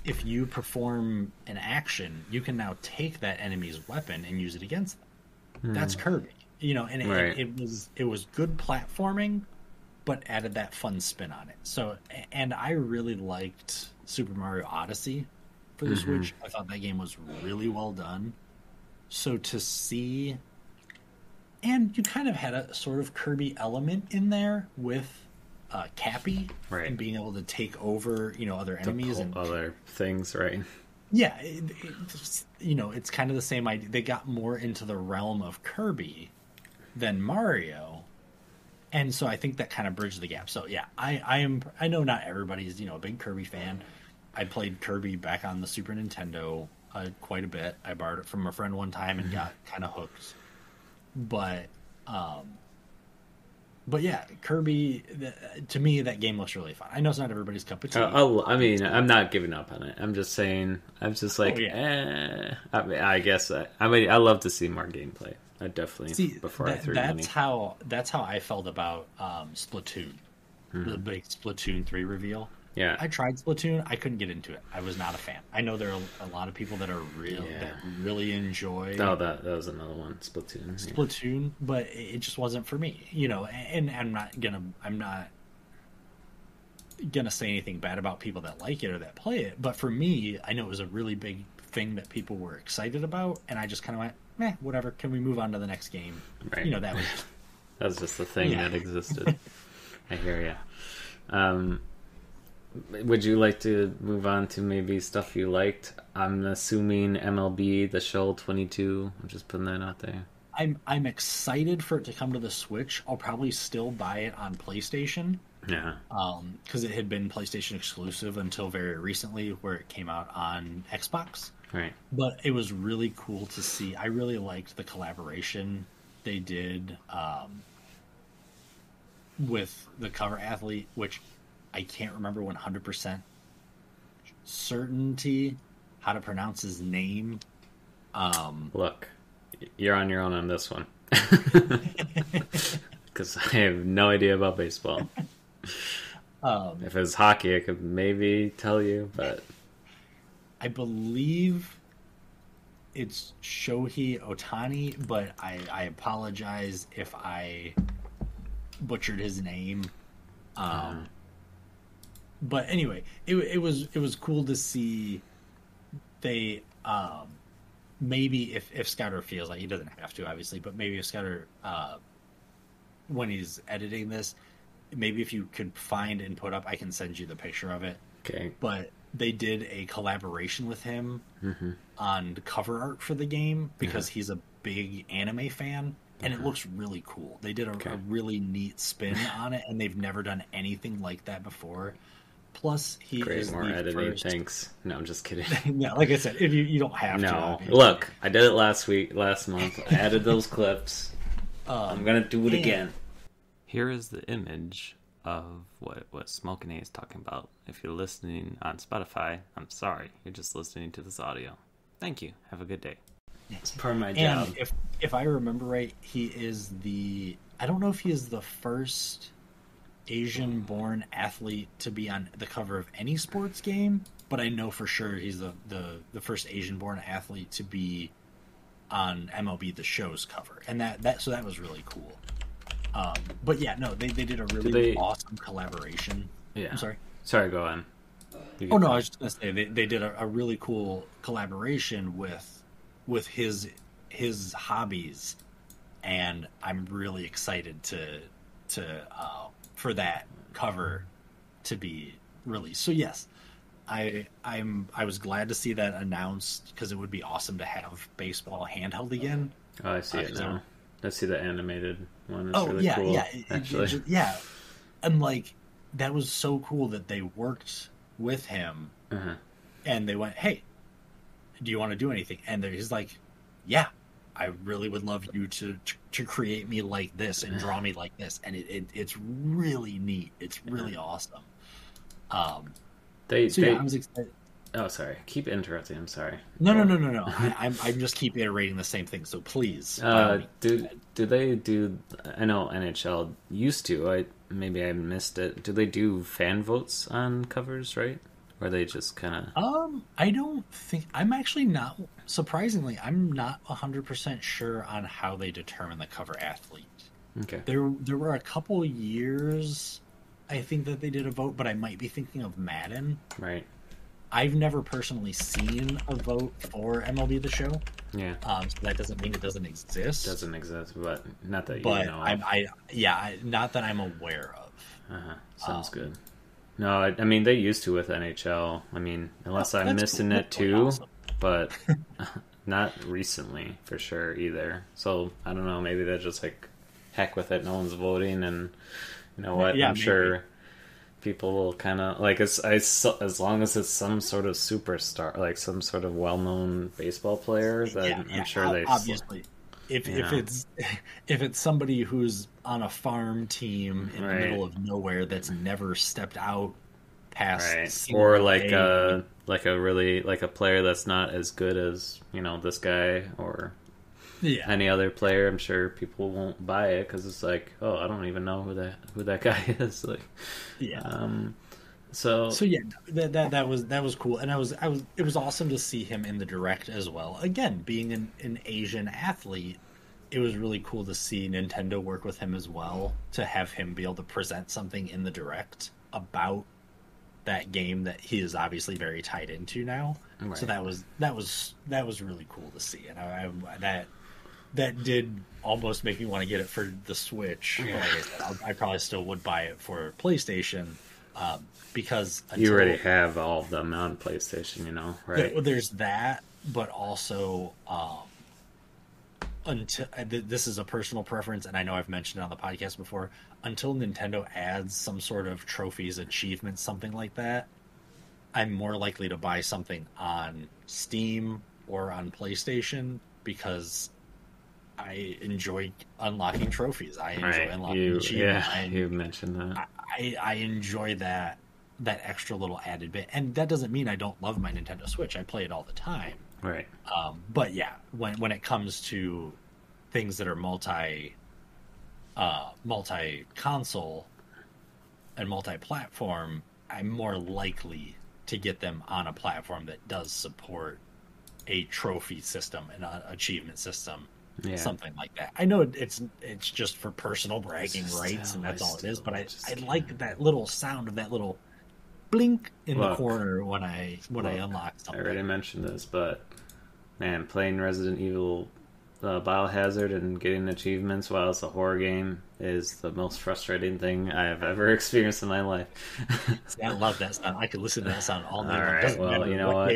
if you perform an action, you can now take that enemy's weapon and use it against them. That's Kirby. It was good platforming, but added that fun spin on it. So, and I really liked Super Mario Odyssey for the Switch. I thought that game was really well done. So to see, and you kind of had a sort of Kirby element in there with Cappy, right, and being able to take over, other enemies and other things, right? Yeah, it's kind of the same idea. They got more into the realm of Kirby, than Mario. And so I think that kind of bridged the gap. So yeah, I know not everybody's, a big Kirby fan. I played Kirby back on the Super Nintendo quite a bit. I borrowed it from a friend one time and got kind of hooked. But yeah, Kirby, to me, that game looks really fun. I know it's not everybody's cup of tea. I'm not giving up on it. I'm just saying, I'm just like, I guess, I love to see more gameplay. I definitely, I threw money. That's how I felt about Splatoon, the big Splatoon 3 reveal. Yeah, I tried Splatoon. I couldn't get into it. I was not a fan. I know there are a lot of people that are that really enjoy. Oh, that was another one, Splatoon. But it just wasn't for me. And I'm not gonna say anything bad about people that like it or that play it. But for me, I know it was a really big thing that people were excited about, and I just kind of went, meh, whatever. Can we move on to the next game? Right. That was just the thing that existed. I hear you. Would you like to move on to maybe stuff you liked? I'm assuming MLB The Show 22. I'm just putting that out there. I'm excited for it to come to the Switch. I'll probably still buy it on PlayStation. Yeah. Because it had been PlayStation exclusive until very recently, where it came out on Xbox. Right. But it was really cool to see. I really liked the collaboration they did with the cover athlete, which I can't remember 100% certainty how to pronounce his name. Look, you're on your own on this one. Because I have no idea about baseball. If it was hockey, I could maybe tell you, but... I believe it's Shohei Ohtani, but I apologize if I butchered his name. But anyway, it was cool to see they maybe if Scouter feels like, he doesn't have to obviously, but maybe if Scouter when he's editing this, maybe if you could find and put up, I can send you the picture of it. Okay. But they did a collaboration with him on cover art for the game because he's a big anime fan. And it looks really cool. They did a really neat spin on it, and they've never done anything like that before. Plus, he is more the editing. first... Thanks. No, I'm just kidding. Yeah, like I said, if you don't have to. No, look, I did it last month. I added those clips. I'm gonna do it again. Here is the image of what Smokinace is talking about. If you're listening on Spotify, I'm sorry, you're just listening to this audio. Thank you. Have a good day. It's part of my job. And if I remember right, he is I don't know if he is the first Asian-born athlete to be on the cover of any sports game, but I know for sure he's the first Asian-born athlete to be on MLB The Show's cover, and that was really cool. But yeah, no, they did a really awesome collaboration. Yeah, I'm sorry. Sorry, go on. Oh no, I was just gonna say they did a really cool collaboration with his hobbies, and I'm really excited to for that cover to be released. So yes, I was glad to see that announced because it would be awesome to have baseball handheld again. Oh, I see it now. I see the animated one. It's really cool. Actually, yeah, and like that was so cool that they worked with him, and they went, "Hey, do you want to do anything?" And he's like, "Yeah, I really would love you to create me like this and draw me like this," and it's really neat. It's really awesome. I was excited. Oh, sorry. Keep interrupting. I'm sorry. No. I'm just keep iterating the same thing. So please. Do they do? I know NHL used to. Maybe I missed it. Do they do fan votes on covers? Right? Or they just kind of... I don't think... I'm actually not... Surprisingly, I'm not 100% sure on how they determine the cover athlete. Okay. There were a couple years, I think, that they did a vote, but I might be thinking of Madden. Right. I've never personally seen a vote for MLB The Show. Yeah. So that doesn't mean it doesn't exist. Doesn't exist, but not that you know of. Not that I'm aware of. Sounds good. No, I mean, they used to with NHL. I mean, unless I'm missing it too, awesome. But not recently for sure either. So, I don't know, maybe they're just like heck with it, no one's voting, and you know what? Yeah, I'm sure people will kind of like as long as it's some sort of superstar, like some sort of well-known baseball player, then I'm sure they obviously. If it's somebody who's on a farm team in the middle of nowhere that's never stepped out past or like a really like a player that's not as good as this guy or any other player, I'm sure people won't buy it because it's like, oh, I don't even know who that guy is. Like, so yeah, that was cool, and it was awesome to see him in the direct as well. Again, being an Asian athlete, it was really cool to see Nintendo work with him as well, to have him be able to present something in the direct about that game that he is obviously very tied into now. Right. So that was really cool to see, and that did almost make me want to get it for the Switch. Yeah. Like I said, I probably still would buy it for PlayStation, because you already have all of them on PlayStation, right? There's that, but also until this is a personal preference, and I know I've mentioned it on the podcast before, until Nintendo adds some sort of trophies, achievements, something like that, I'm more likely to buy something on Steam or on PlayStation because I enjoy unlocking trophies. I enjoy unlocking achievements. Yeah, you mentioned that. I enjoy that extra little added bit, and that doesn't mean I don't love my Nintendo Switch. I play it all the time. Right. But yeah, when it comes to things that are multi console and multi-platform, I'm more likely to get them on a platform that does support a trophy system and an achievement system, something like that. I know it's just for personal bragging rights, and that's all it is. But I like that little sound of that little blink in the corner when I unlock something. I already mentioned this, but man, playing Resident Evil Biohazard and getting achievements while it's a horror game is the most frustrating thing I have ever experienced in my life. See, I love that sound. I could listen to that sound all night. All right, well, you know what?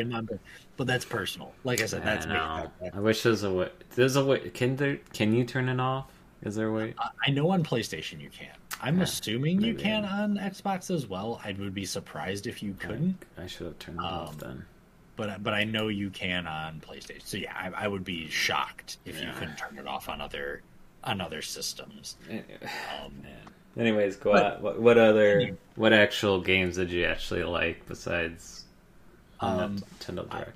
But that's personal. Like I said, that's me. I wish there's a way. There's a way. Can you turn it off? Is there a way? I know on PlayStation you can. I'm assuming you can on Xbox as well. I would be surprised if you couldn't. I should have turned it off then. But I know you can on PlayStation. So yeah, I would be shocked if you couldn't turn it off on other systems. Anyways, what actual games did you actually like besides Nintendo Direct?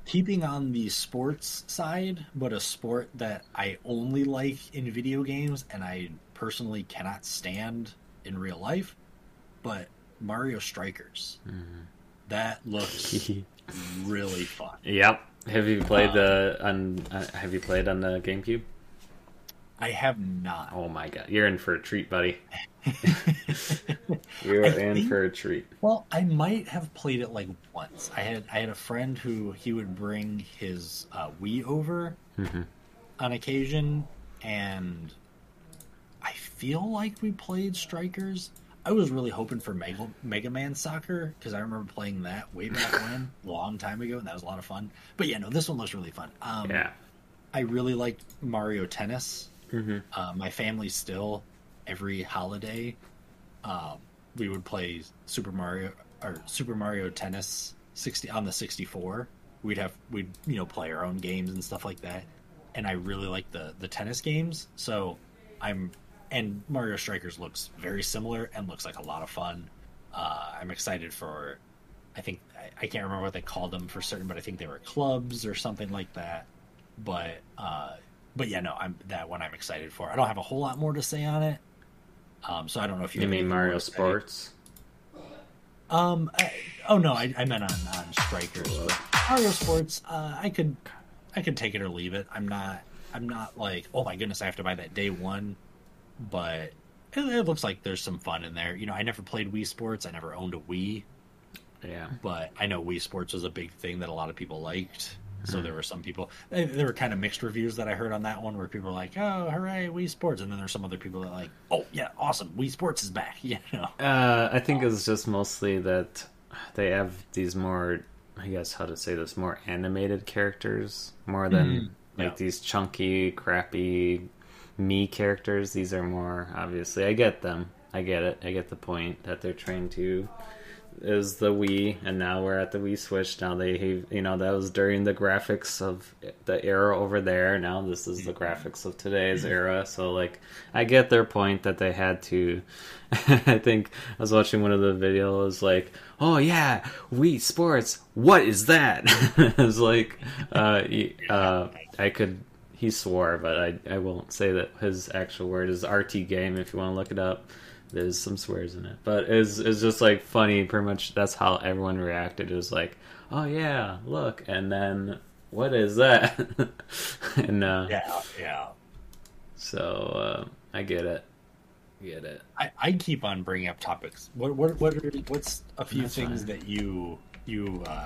Keeping on the sports side, but a sport that I only like in video games and I personally cannot stand in real life, but Mario Strikers. Mm-hmm. That looks really fun. Yep. Have you played on the GameCube? I have not. Oh my god, you're in for a treat, buddy. You're in for a treat. Well, I might have played it like once. I had a friend who he would bring his Wii over on occasion, and I feel like we played Strikers. I was really hoping for Mega Man Soccer because I remember playing that way back when, a long time ago, and that was a lot of fun. But yeah, no, this one looks really fun. I really liked Mario Tennis. Mm-hmm. My family still, every holiday, we would play Super Mario Tennis 60 on the 64. We'd play our own games and stuff like that, and I really like the tennis games. So and Mario Strikers looks very similar and looks like a lot of fun. I'm excited for, I think, I can't remember what they called them for certain, but I think they were clubs or something like that. But yeah, no, that one I'm excited for. I don't have a whole lot more to say on it. So I don't know if you mean Mario Sports? I meant on Strikers. But Mario Sports, I could take it or leave it. I'm not like, oh my goodness, I have to buy that day one. But it looks like there's some fun in there. I never played Wii Sports. I never owned a Wii. Yeah. But I know Wii Sports was a big thing that a lot of people liked. So there were some people... There were kind of mixed reviews that I heard on that one where people were like, oh, hooray, Wii Sports. And then there's some other people that are like, oh, yeah, awesome, Wii Sports is back. I think it's just mostly that they have these more, I guess, how to say this, more animated characters. More than these chunky, crappy me characters. These are more, obviously, I get them. I get it. I get the point that they're trying to is the Wii, and now we're at the Wii Switch. Now they, that was during the graphics of the era over there. Now this is the graphics of today's era. So, like, I get their point that they had to. I think I was watching one of the videos, like, oh yeah, Wii Sports, what is that? It was like, I could. He swore, but I won't say that his actual word is RT game. If you want to look it up. There's some swears in it, but it's just like funny. Pretty much that's how everyone reacted. It was like, oh yeah, look, and then what is that? And yeah. So I get it. I keep on bringing up topics. What's a few That's things fine. that you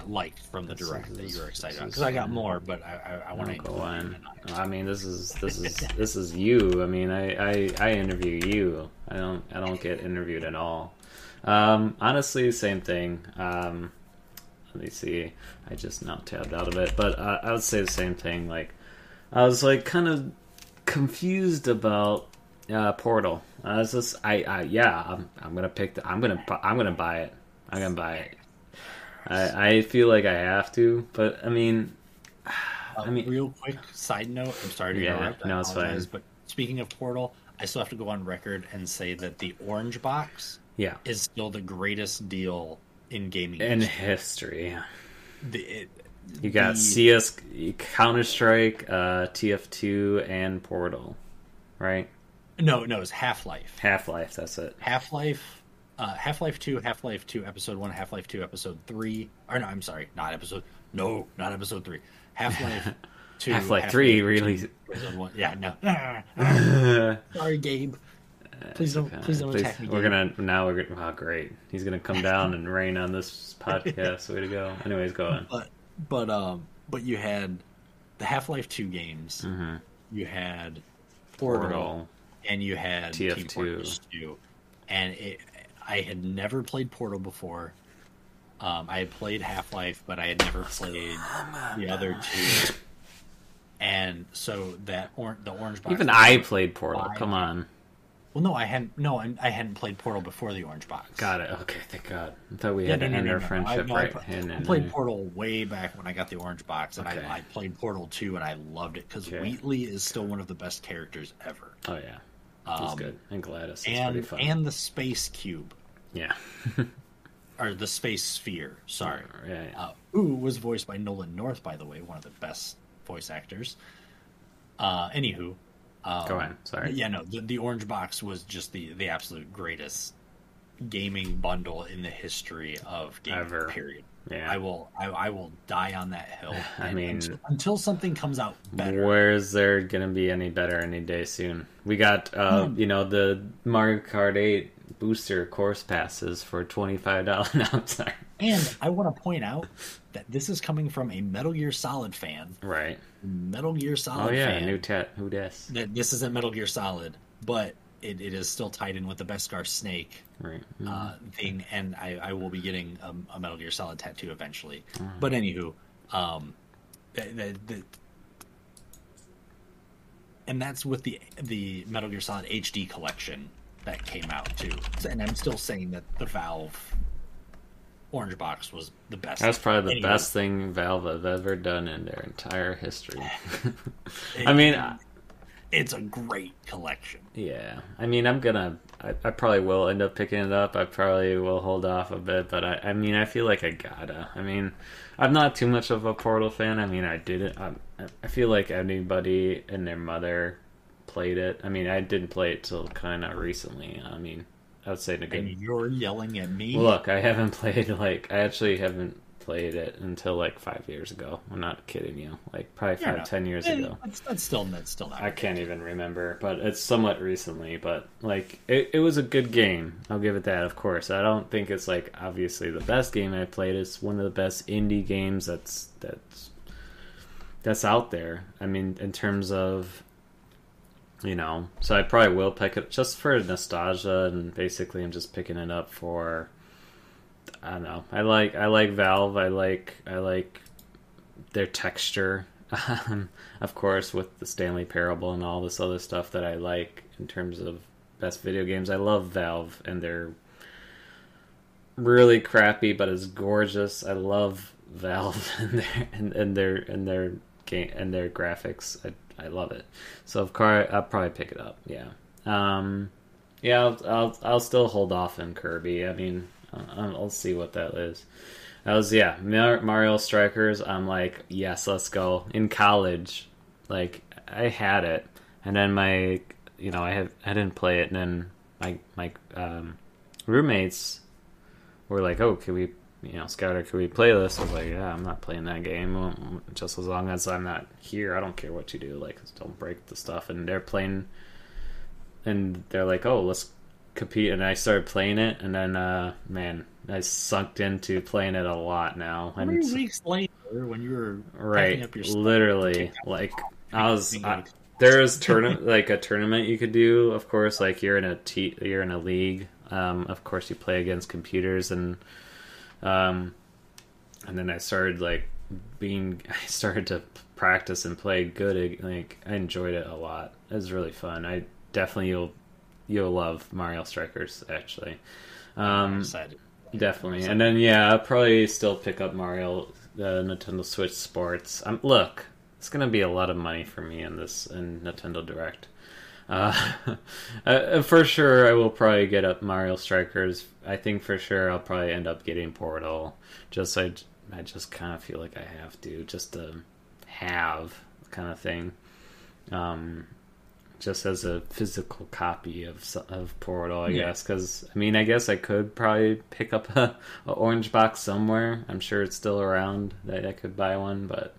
liked from the direct that you were excited about? Because I got more, but I want to go on. I mean, this is you. I mean, I interview you. I don't get interviewed at all. Honestly, same thing. Let me see. I just now tabbed out of it, but I would say the same thing. Like, I was like kind of confused about Portal. I was just I'm gonna pick. I'm gonna buy it. I'm gonna buy it. I feel like I have to, but I mean, real quick side note. I'm sorry to interrupt. No, it's fine. But speaking of Portal, I still have to go on record and say that the orange box, is still the greatest deal in gaming in history. You got the CS, Counter-Strike, TF2, and Portal, right? No, it's Half-Life. Half-Life, that's it. Half-Life 2, Half-Life 2 Episode 1, Half-Life 2 Episode 3. Or no, I'm sorry, not Episode 3. Half-Life 2. Half-Life 3, really? Episode 1. Yeah, no. Sorry, Gabe. Please don't attack me, Gabe. Oh, great. He's gonna come down and rain on this podcast. Way to go. Anyways, go on. But you had the Half-Life 2 games. Mm-hmm. You had Portal. And you had TF2. Team Fortress 2. And I had never played Portal before. I had played Half-Life, but I had never played the other two. And so the orange box. Even I played Portal. Come on. Well, no, I hadn't. No, I hadn't played Portal before the orange box. Got it. Okay, thank God. I thought we had to end our friendship right. I played Portal way back when I got the orange box, and I played Portal 2, and I loved it because Wheatley is still one of the best characters ever. Oh yeah, he's good. And Gladys is pretty fun. And the space cube. Yeah. Or the space sphere. Sorry. Yeah. Was voiced by Nolan North, by the way, one of the best voice actors. Anywho. Go on. Sorry. Yeah, no. The orange box was just the absolute greatest gaming bundle in the history of gaming. Ever. Period. Yeah. I will die on that hill. I mean, until something comes out better. Where is there gonna be any better any day soon? We got the Mario Kart 8 booster course passes for $25. No, I'm sorry. And I want to point out that this is coming from a Metal Gear Solid fan. Right. Metal Gear Solid fan. New who dis? That this isn't Metal Gear Solid, but it is still tied in with the beskarsnake thing, and I will be getting a Metal Gear Solid tattoo eventually. But anywho, and that's with the Metal Gear Solid HD collection that came out too. And I'm still saying that the Valve orange box was the best. That's probably the best thing Valve have ever done in their entire history. I mean, it's a great collection. Yeah, I mean, I probably will end up picking it up. I probably will hold off a bit, but I mean, I feel like I gotta. I mean, I'm not too much of a Portal fan. I mean, I feel like anybody and their mother played it. I mean, I didn't play it till kind of recently. I mean, I would say in a good. And you're yelling at me. Well, look, I haven't played I actually haven't played it until like 5 years ago. I'm not kidding you. Like probably 10 years ago. That's still not. I can't even remember, but it's somewhat recently. But like, it was a good game. I'll give it that. Of course, I don't think it's like obviously the best game I played. It's one of the best indie games that's out there. I mean, in terms of. So I probably will pick it just for nostalgia, and basically I'm just picking it up for. I don't know. I like Valve. I like their texture of course, with the Stanley Parable and all this other stuff that I like in terms of best video games, I love Valve, and they're really crappy, but it's gorgeous. I love Valve and their game and their graphics. I love it. So of course I'll probably pick it up. Yeah. Yeah. I'll still hold off on Kirby. I mean, I'll see what that is. That was Mario Strikers. I'm like, yes, let's go. In college, like I had it, and then I didn't play it, and then my roommates were like, oh, can we, Scouter, can we play this? I was like, yeah, I'm not playing that game. Just as long as I'm not here, I don't care what you do. Like, don't break the stuff. And they're playing, and they're like, oh, let's compete. And I started playing it, and then, man, I sunk into playing it a lot now. How many weeks later, when you were right, up your stuff, literally, like, there's like a tournament you could do. Of course, like you're in a league. Of course, you play against computers, and then I started I started to practice and play good. Like I enjoyed it a lot. It was really fun. I definitely you'll love Mario Strikers actually. I'm excited. Definitely, and then I'll probably still pick up Mario, the Nintendo Switch Sports. Look, it's gonna be a lot of money for me in Nintendo Direct. For sure, I will probably get up Mario Strikers. I think for sure I'll probably end up getting Portal. I just kind of feel like I have to, just to have kind of thing. Just as a physical copy of Portal, I guess. Because I guess I could probably pick up a orange box somewhere. I'm sure it's still around that I could buy one, but.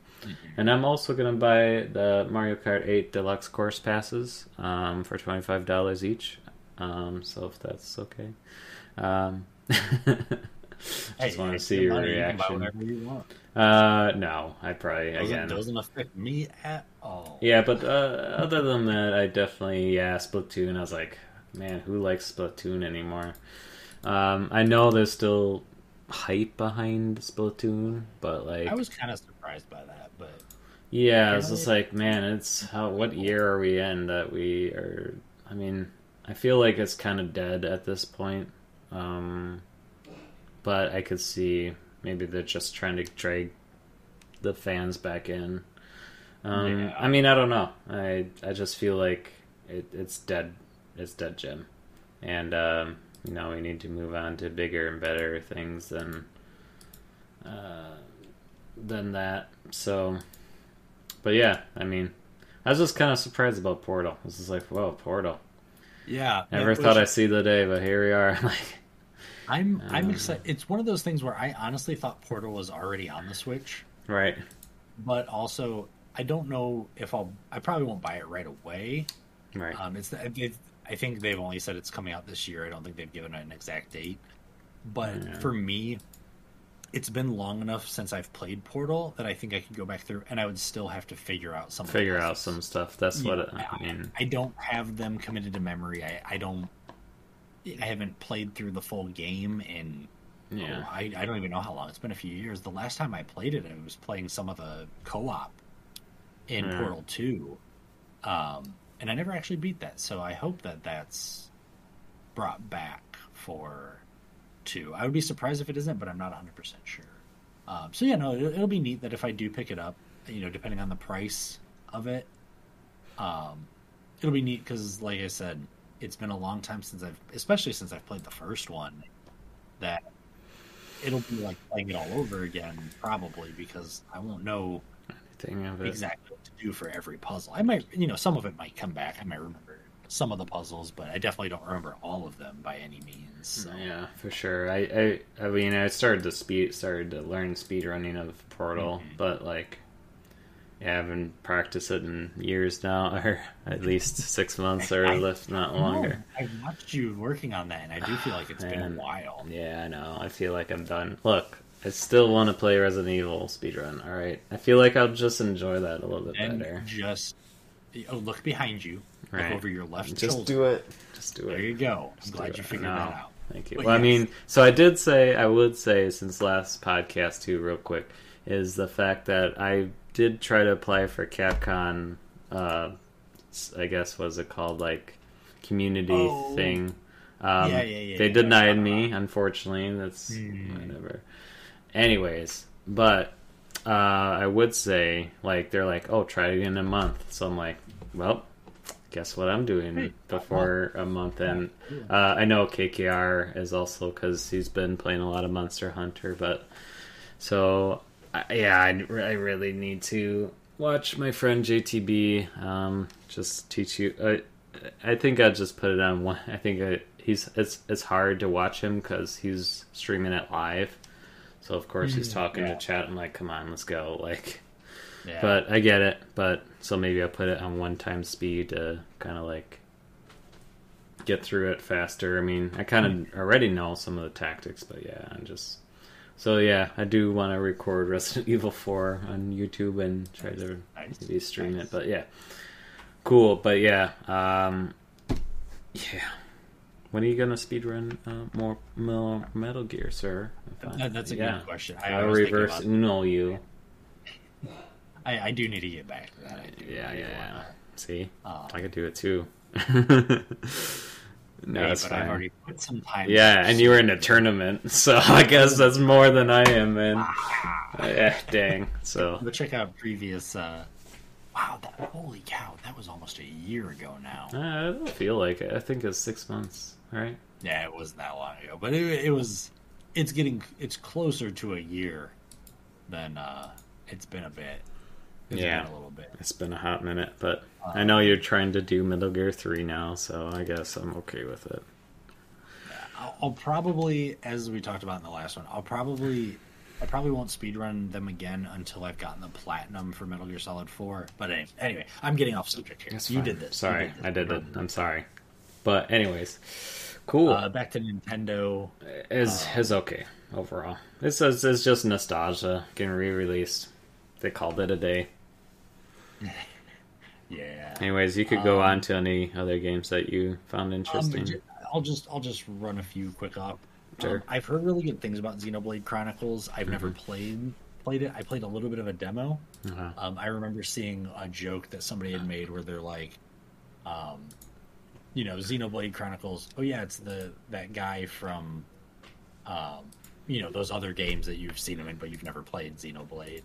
And I'm also going to buy the Mario Kart 8 Deluxe Course Passes for $25 each. So if that's okay. Just want to see your reaction. You can buy whatever you want. No, I probably, doesn't affect me at all. Yeah, but other than that, I definitely, Splatoon. I was like, man, who likes Splatoon anymore? I know there's still hype behind Splatoon, but like... I was kind of surprised by that, but... Yeah, it's just like, man, what year are we in that we are... I mean, I feel like it's kind of dead at this point. But I could see maybe they're just trying to drag the fans back in. I mean, I don't know. I just feel like it's dead. It's dead, Jim. And, we need to move on to bigger and better things than that. So, but yeah, I mean, I was just kind of surprised about Portal. I was just like, whoa, Portal. Yeah. Never thought I'd see the day, but here we are. I'm excited. It's one of those things where I honestly thought Portal was already on the Switch. Right. But also, I don't know if I probably won't buy it right away. Right. I think they've only said it's coming out this year. I don't think they've given it an exact date. But for me, it's been long enough since I've played Portal that I think I could go back through, and I would still have to figure out some stuff. That's what I mean. I don't have them committed to memory. I haven't played through the full game, and I don't even know how long. It's been a few years. The last time I played it, I was playing some of the co-op in Portal 2. And I never actually beat that, so I hope that that's brought back for 2. I would be surprised if it isn't, but I'm not 100% sure. It'll be neat that if I do pick it up, depending on the price of it, it'll be neat because, like I said, it's been a long time especially since I've played the first one, that it'll be like playing it all over again, probably, because I won't know exactly what to do for every puzzle. I might, some of it might come back. I might remember some of the puzzles, but I definitely don't remember all of them by any means. So. Yeah, for sure. I mean, I started to learn speed running of Portal, but I haven't practiced it in years now, or at least 6 months, or not longer. I've watched you working on that, and I do feel like it's been a while. Yeah, I know. I feel like I'm done. Look, I still want to play Resident Evil speedrun, alright? I feel like I'll just enjoy that a little bit better. Look behind you. Right. Look over your left shoulder. Just do it. There you go. I'm glad you figured that out. Thank you. Well, yes. I mean, so I would say, since last podcast too, real quick, is the fact that I did try to apply for Capcom. I guess what is it called, like community thing. They denied me, unfortunately. That's whatever. Anyways, but I would say, like, they're like, oh, try it in a month. So I'm like, well, guess what I'm doing before a month. And I know KKR is also, because he's been playing a lot of Monster Hunter. But so I really need to watch my friend JTB just teach you. I think I'll just put it on one. I think it's hard to watch him because he's streaming it live. So of course he's talking to chat. I'm like, come on, let's go. Like, but I get it. But so maybe I'll put it on 1x speed to kind of like get through it faster. I mean, I kind of already know some of the tactics, but I'm just. So I do want to record Resident Evil 4 on YouTube and try to maybe stream it. But cool. But when are you gonna speedrun more Metal Gear, sir? That's a good question. I'll reverse Uno you. I do need to get back to that. Yeah. See, I could do it too. No, that's fine. I've already put some time. Yeah, and you were in a tournament, so I guess that's more than I am, man. Dang. So go check out previous. Wow, holy cow! That was almost a year ago now. I don't feel like it. I think it's 6 months, right? Yeah, it wasn't that long ago, but it was. It's closer to a year than it's been a bit. It's been a little bit. It's been a hot minute, but I know you're trying to do Metal Gear 3 now, so I guess I'm okay with it. Yeah, I'll probably, as we talked about in the last one, I probably won't speedrun them again until I've gotten the platinum for Metal Gear Solid 4. But anyway, I'm getting off subject here. You did this. Sorry, I did it. I'm sorry. But anyways, cool. Back to Nintendo. Is okay overall. It's just nostalgia getting re-released. They called it a day. Yeah. Anyways, you could go on to any other games that you found interesting. I'll just run a few quick up. Sure. I've heard really good things about Xenoblade Chronicles. I've never played it. I played a little bit of a demo. I remember seeing a joke that somebody had made where they're like, Xenoblade Chronicles. Oh yeah, it's that guy from, those other games that you've seen him in, but you've never played Xenoblade.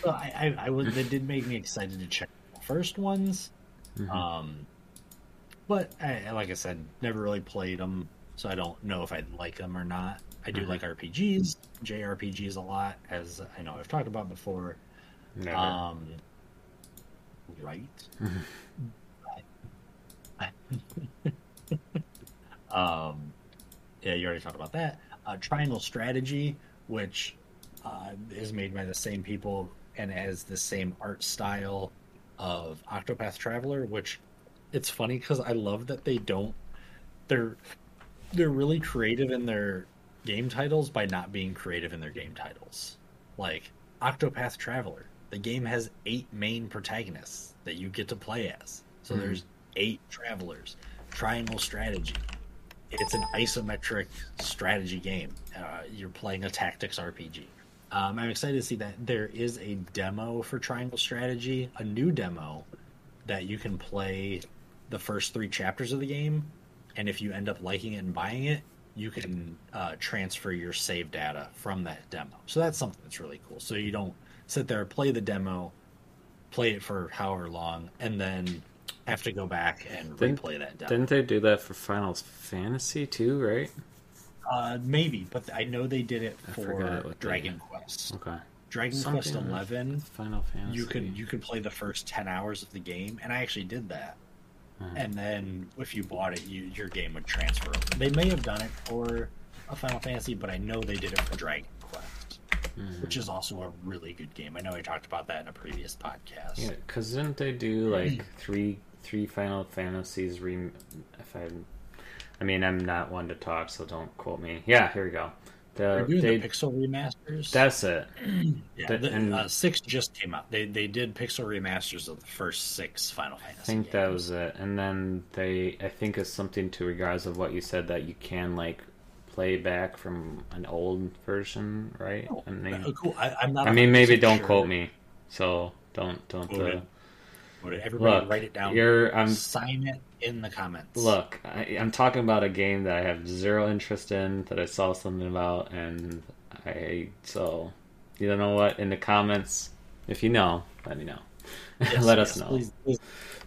So that did make me excited to check the first ones. But like I said, never really played them, so I don't know if I'd like them or not. I do like RPGs, JRPGs a lot, as I know I've talked about before. Never. Right. You already talked about that. Triangle Strategy, which is made by the same people and has the same art style of Octopath Traveler, which it's funny because I love that they're really creative in their game titles by not being creative in their game titles. Like Octopath Traveler, the game has 8 main protagonists that you get to play as. So there's 8 travelers. Triangle Strategy, it's an isometric strategy game. You're playing a tactics RPG. I'm excited to see that there is a demo for Triangle Strategy, a new demo that you can play the first 3 chapters of the game, and if you end up liking it and buying it, you can transfer your save data from that demo. So that's something that's really cool. So you don't sit there, play the demo, play it for however long, and then have to go back and replay that demo. Didn't they do that for Final Fantasy too, right? Maybe, but I know they did it for Dragon Quest. Okay. Dragon Quest 11. Final Fantasy. You could play the first 10 hours of the game, and I actually did that. And then if you bought it, your game would transfer over. They may have done it for a Final Fantasy, but I know they did it for Dragon Quest, which is also a really good game. I know I talked about that in a previous podcast. Yeah, because didn't they do like three Final Fantasies? I'm not one to talk, so don't quote me. Yeah, here we go. They're doing the Pixel remasters. That's it. Yeah, 6 just came out. They did Pixel remasters of the first 6 Final Fantasy I think games. that was it. And then I think it's something to regards of what you said, that you can like playback from an old version, right? Oh, I mean, cool. I'm not. I mean, maybe don't sure. quote me. So don't. Everybody Look, write it down. I'm Sign it in the comments. Look, I'm talking about a game that I have zero interest in, that I saw something about, and so, you don't know what, in the comments, if you know, let me know. Yes, Let us know. Please.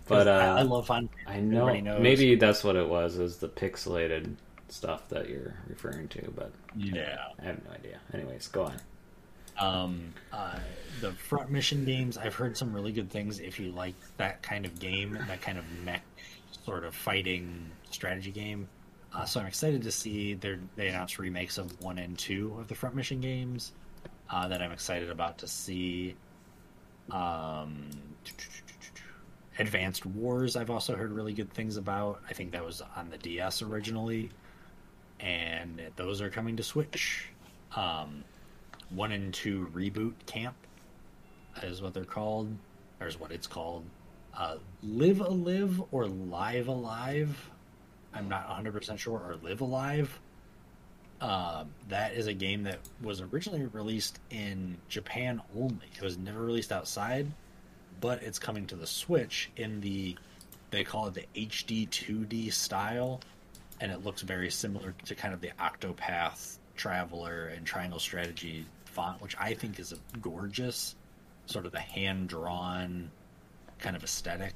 But I love Final I know, maybe that's what it was, is the pixelated stuff that you're referring to, but yeah, I have no idea. Anyways, go on. The front mission games, I've heard some really good things. If you like that kind of game, that kind of mech sort of fighting strategy game, so I'm excited to see they announced remakes of 1 and 2 of the front mission games. That I'm excited about to see. Advanced Wars, I've also heard really good things about. I think that was on the DS originally, and those are coming to Switch. 1 and 2 Reboot Camp is what they're called, or is what it's called. Live Alive or Live Alive, I'm not 100% sure, or Live Alive. That is a game that was originally released in Japan only. It was never released outside, but it's coming to the Switch in they call it the HD 2D style, and it looks very similar to kind of the Octopath Traveler and Triangle Strategy font, which I think is a gorgeous, sort of the hand-drawn kind of aesthetic.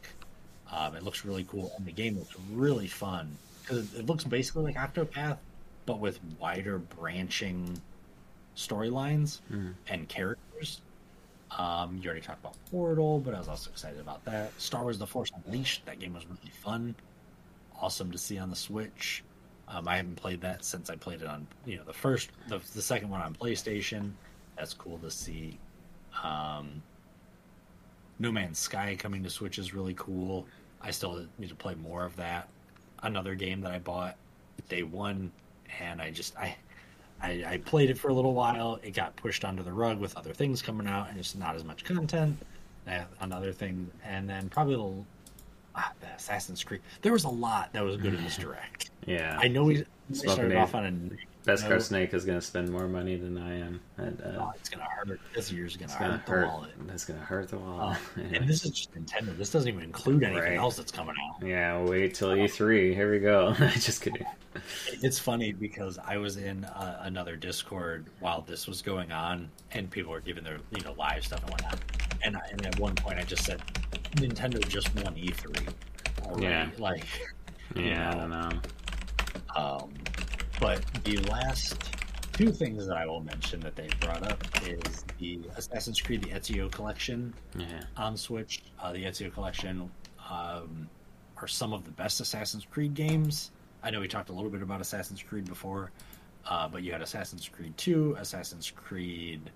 It looks really cool, and the game looks really fun, because it looks basically like Octopath, but with wider branching storylines and characters. You already talked about Portal, but I was also excited about that. Star Wars: The Force Unleashed, that game was really fun. Awesome to see on the Switch. I haven't played that since I played it on, the second one on PlayStation. That's cool to see. No Man's Sky coming to Switch is really cool. I still need to play more of that. Another game that I bought day one, and I played it for a little while. It got pushed under the rug with other things coming out, and just not as much content. Another thing, and then probably the Assassin's Creed. There was a lot that was good in this direct. Yeah, I know we started off on a Beskarsnake is going to spend more money than I am. And, it's going to hurt. This year's going to hurt the wallet. It's going to hurt the wallet. And this is just Nintendo. This doesn't even include anything else that's coming out. Yeah, wait till E3. Here we go. Just kidding. It's funny because I was in another Discord while this was going on, and people were giving their live stuff and whatnot. And at one point I just said, Nintendo just won E3 already. Yeah. I don't know. But the last two things that I will mention that they brought up is the Assassin's Creed, the Ezio Collection on Switch. The Ezio Collection are some of the best Assassin's Creed games. I know we talked a little bit about Assassin's Creed before, but you had Assassin's Creed 2, Assassin's Creed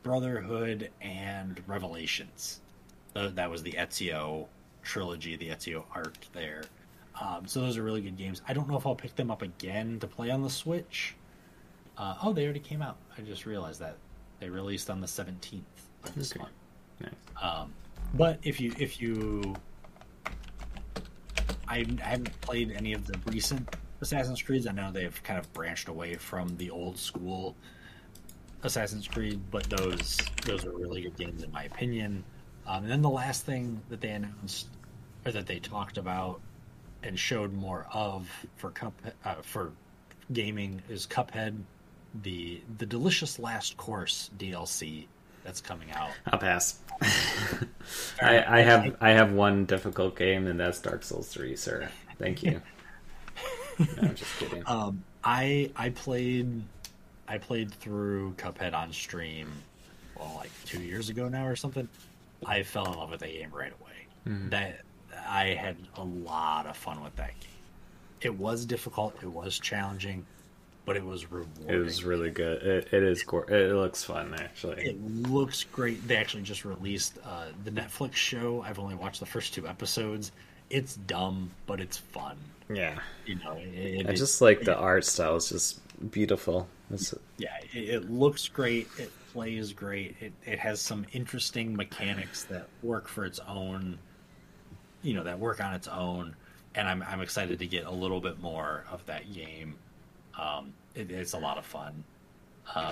Brotherhood, and Revelations. That was the Ezio trilogy, the Ezio arc there. So those are really good games. I don't know if I'll pick them up again to play on the Switch. They already came out. I just realized that they released on the 17th of this month. Nice. But if you, I haven't played any of the recent Assassin's Creeds. I know they've kind of branched away from the old school Assassin's Creed, but those are really good games in my opinion. And then the last thing that they announced, or that they talked about and showed more of for gaming, is Cuphead, the Delicious Last Course DLC that's coming out. I'll pass. I have one difficult game, and that's Dark Souls 3, sir. Thank you. No, I'm just kidding. I played through Cuphead on stream, like 2 years ago now or something. I fell in love with that game right away. That I had a lot of fun with that game. It was difficult, it was challenging, but it was rewarding. It was really good. It looks fun, actually. It looks great. They actually just released the Netflix show. I've only watched the first 2 episodes. It's dumb, but it's fun. Yeah. I just like the art style. It's just beautiful. It looks great. It plays great. It has some interesting mechanics that work for its own, that work on its own. and I'm excited to get a little bit more of that game. It's a lot of fun.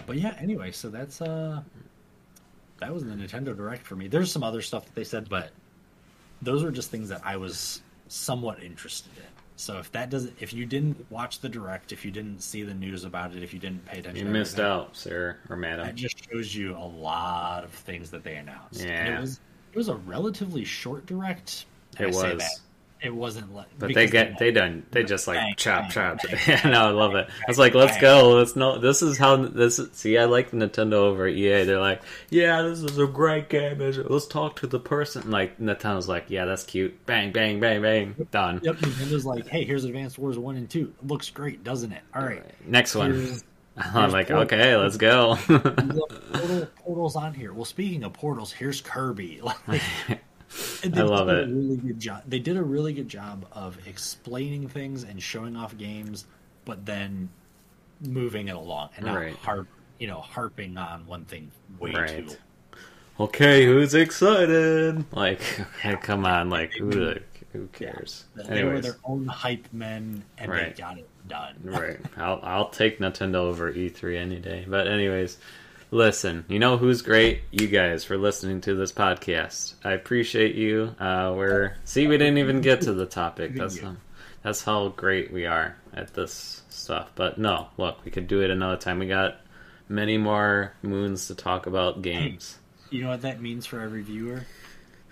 But yeah, anyway, so that was the Nintendo Direct for me. There's some other stuff that they said, but those were just things that I was somewhat interested in. So if you didn't watch the Direct, if you didn't see the news about it, if you didn't pay attention, you missed out, sir or madam. That just shows you a lot of things that they announced. Yeah, and it was a relatively short Direct. It was. It wasn't like, but they just like bang, chop. bang. Yeah, no, I love it. I was like, let's go. This is how this. See, I like Nintendo over EA. They're like, yeah, this is a great game. Let's talk to the person. Like Nintendo's like, yeah, that's cute. Bang, bang, bang, bang. Done. Yep. Nintendo's like, hey, here's Advanced Wars 1 and 2. It looks great, doesn't it? All right, next one. I'm like, Portal. okay, let's go. Portal's on here. Well, speaking of portals, here's Kirby. I love it. They did a really good job of explaining things and showing off games, but then moving it along and not harping on one thing way too. Okay, who's excited? Like, okay, come on, like who cares? Yeah. They were their own hype men, and they got it done. Right. I'll take Nintendo over E3 any day. But anyways. Listen, you know who's great? You guys for listening to this podcast. I appreciate you. We didn't even get to the topic. That's how great we are at this stuff. But no, look, we could do it another time. We got many more moons to talk about games. Hey, you know what that means for every viewer?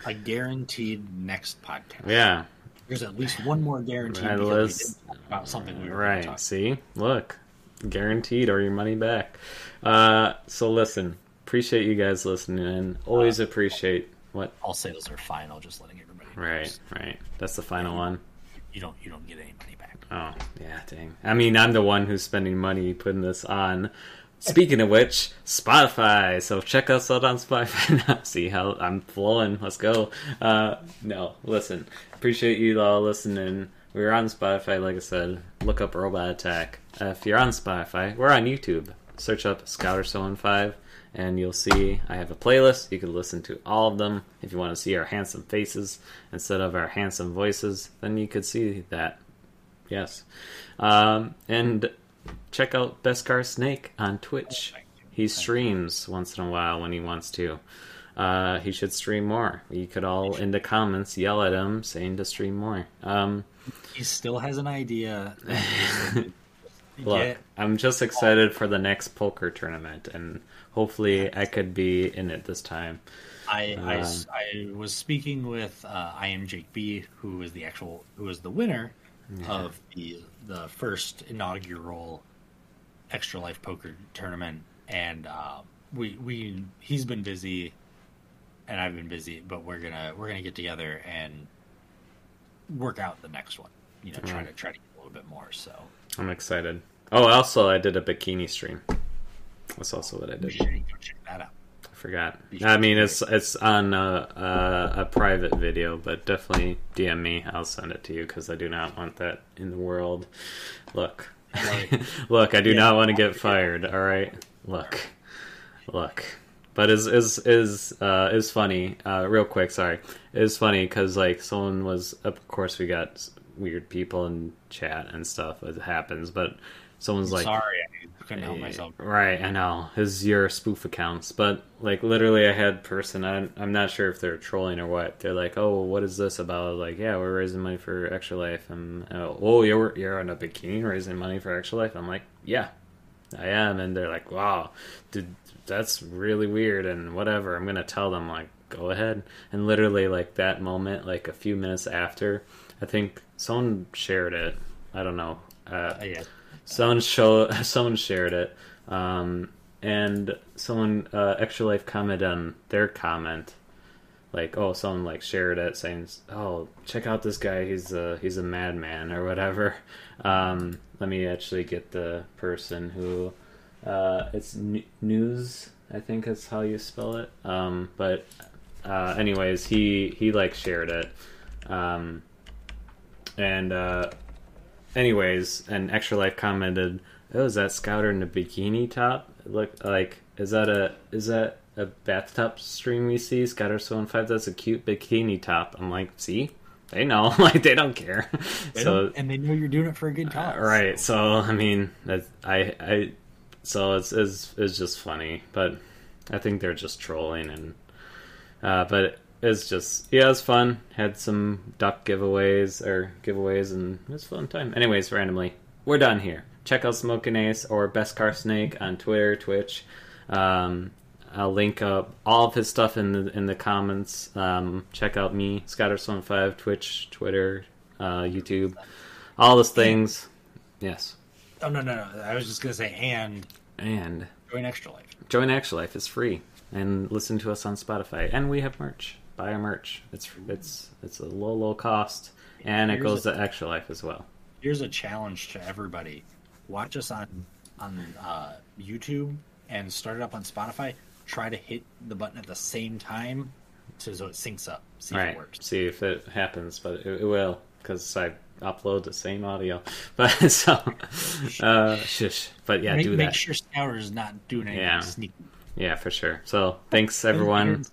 A guaranteed next podcast. Yeah. There's at least one more guaranteed because we didn't talk about something we were going to talk about. See? Look. Guaranteed or your money back. So listen, appreciate you guys listening and always appreciate what I'll say those are final, just letting everybody know. Right. That's the final one. You don't get any money back. Oh, yeah, dang. I mean, I'm the one who's spending money putting this on. Speaking of which, Spotify. So check us out on Spotify. See how I'm flowing. Let's go. No, listen. Appreciate you all listening. We're on Spotify, like I said. Look up Robot Attack. If you're on Spotify, we're on YouTube. Search up Beskarsnake007 and you'll see I have a playlist. You can listen to all of them. If you want to see our handsome faces instead of our handsome voices, then you could see that. Yes. And check out Beskarsnake on Twitch. He streams once in a while when he wants to. He should stream more. You could all in the comments yell at him saying to stream more. He still has an idea. Look, I'm just excited for the next poker tournament, and hopefully I could be in it this time. I was speaking with I am Jake B, who was the winner of the first inaugural Extra Life poker tournament, and he's been busy, and I've been busy, but we're gonna get together and work out the next one. Try to get a little bit more. So I'm excited. Oh, also I did a bikini stream. That's also what I did. Go check that out. I forgot. I mean, it's on a private video, but definitely DM me. I'll send it to you because I do not want that in the world. Look, look, I do not want to get fired. All right, look. But is funny. Real quick, sorry. It's funny because like someone was. Of course, we got weird people in chat and stuff. It happens, but someone's like, sorry, I couldn't help myself. Right, I know. It's your spoof accounts, but like literally, I had person. I'm not sure if they're trolling or what. They're like, oh, what is this about? Like, yeah, we're raising money for Extra Life, and oh, you're on a bikini raising money for Extra Life. I'm like, yeah, I am, and they're like, wow, dude. That's really weird and whatever. I'm gonna tell them like go ahead. And literally like that moment, like a few minutes after, I think someone shared it. I don't know. Someone shared it. And someone Extra Life commented on their comment. Like, oh, someone like shared it saying, oh, check out this guy. He's a madman or whatever. Let me actually get the person who. It's news, I think is how you spell it. But anyways, he like shared it. Anyways, and Extra Life commented, "Oh, is that Scouter in a bikini top? Look like is that a bathtub stream we see? Scouter007, that's a cute bikini top." I'm like, see, they know, like they don't care. And they know you're doing it for a good cause. Right. So I mean, so it's just funny, but I think they're just trolling and but it's just it's fun. Had some duck giveaways and it was a fun time. Anyways, randomly, we're done here. Check out Smokinace or beskarsnake on Twitter, Twitch. I'll link up all of his stuff in the comments. Check out me, Beskarsnake007 Twitch, Twitter, YouTube, all those things. Yes. Oh no! I was just gonna say and join Extra Life. Join Extra Life. It's free, and listen to us on Spotify. And we have merch. Buy our merch. It's a low cost, and it goes to Extra Life as well. Here's a challenge to everybody: watch us on YouTube and start it up on Spotify. Try to hit the button at the same time so it syncs up. See if it works. See if it happens, but it will, because I upload the same audio. But so, shush. But yeah, do that. Make sure Scour is not doing anything sneaky. Yeah, for sure. So thanks, everyone.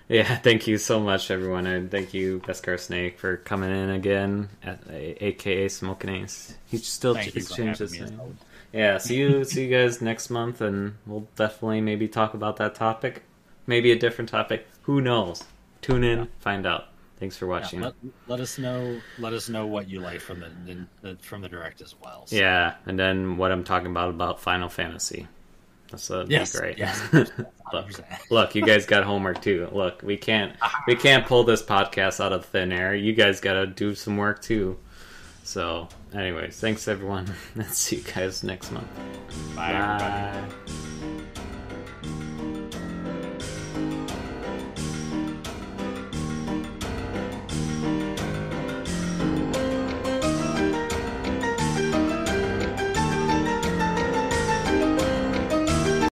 Yeah, thank you so much, everyone, and thank you, Beskarsnake, for coming in again, aka Smokinace. He still changed his name. Yeah, see you guys next month, and we'll definitely maybe talk about that topic. Maybe a different topic. Who knows? Tune in, find out. Thanks for watching. Yeah, let us know what you like from the direct as well. So. Yeah, and then what I'm talking about Final Fantasy. That'd be great. Yes. Look, you guys got homework too. Look, we can't pull this podcast out of thin air. You guys got to do some work too. So, anyways, thanks everyone. And see you guys next month. Bye. Everybody.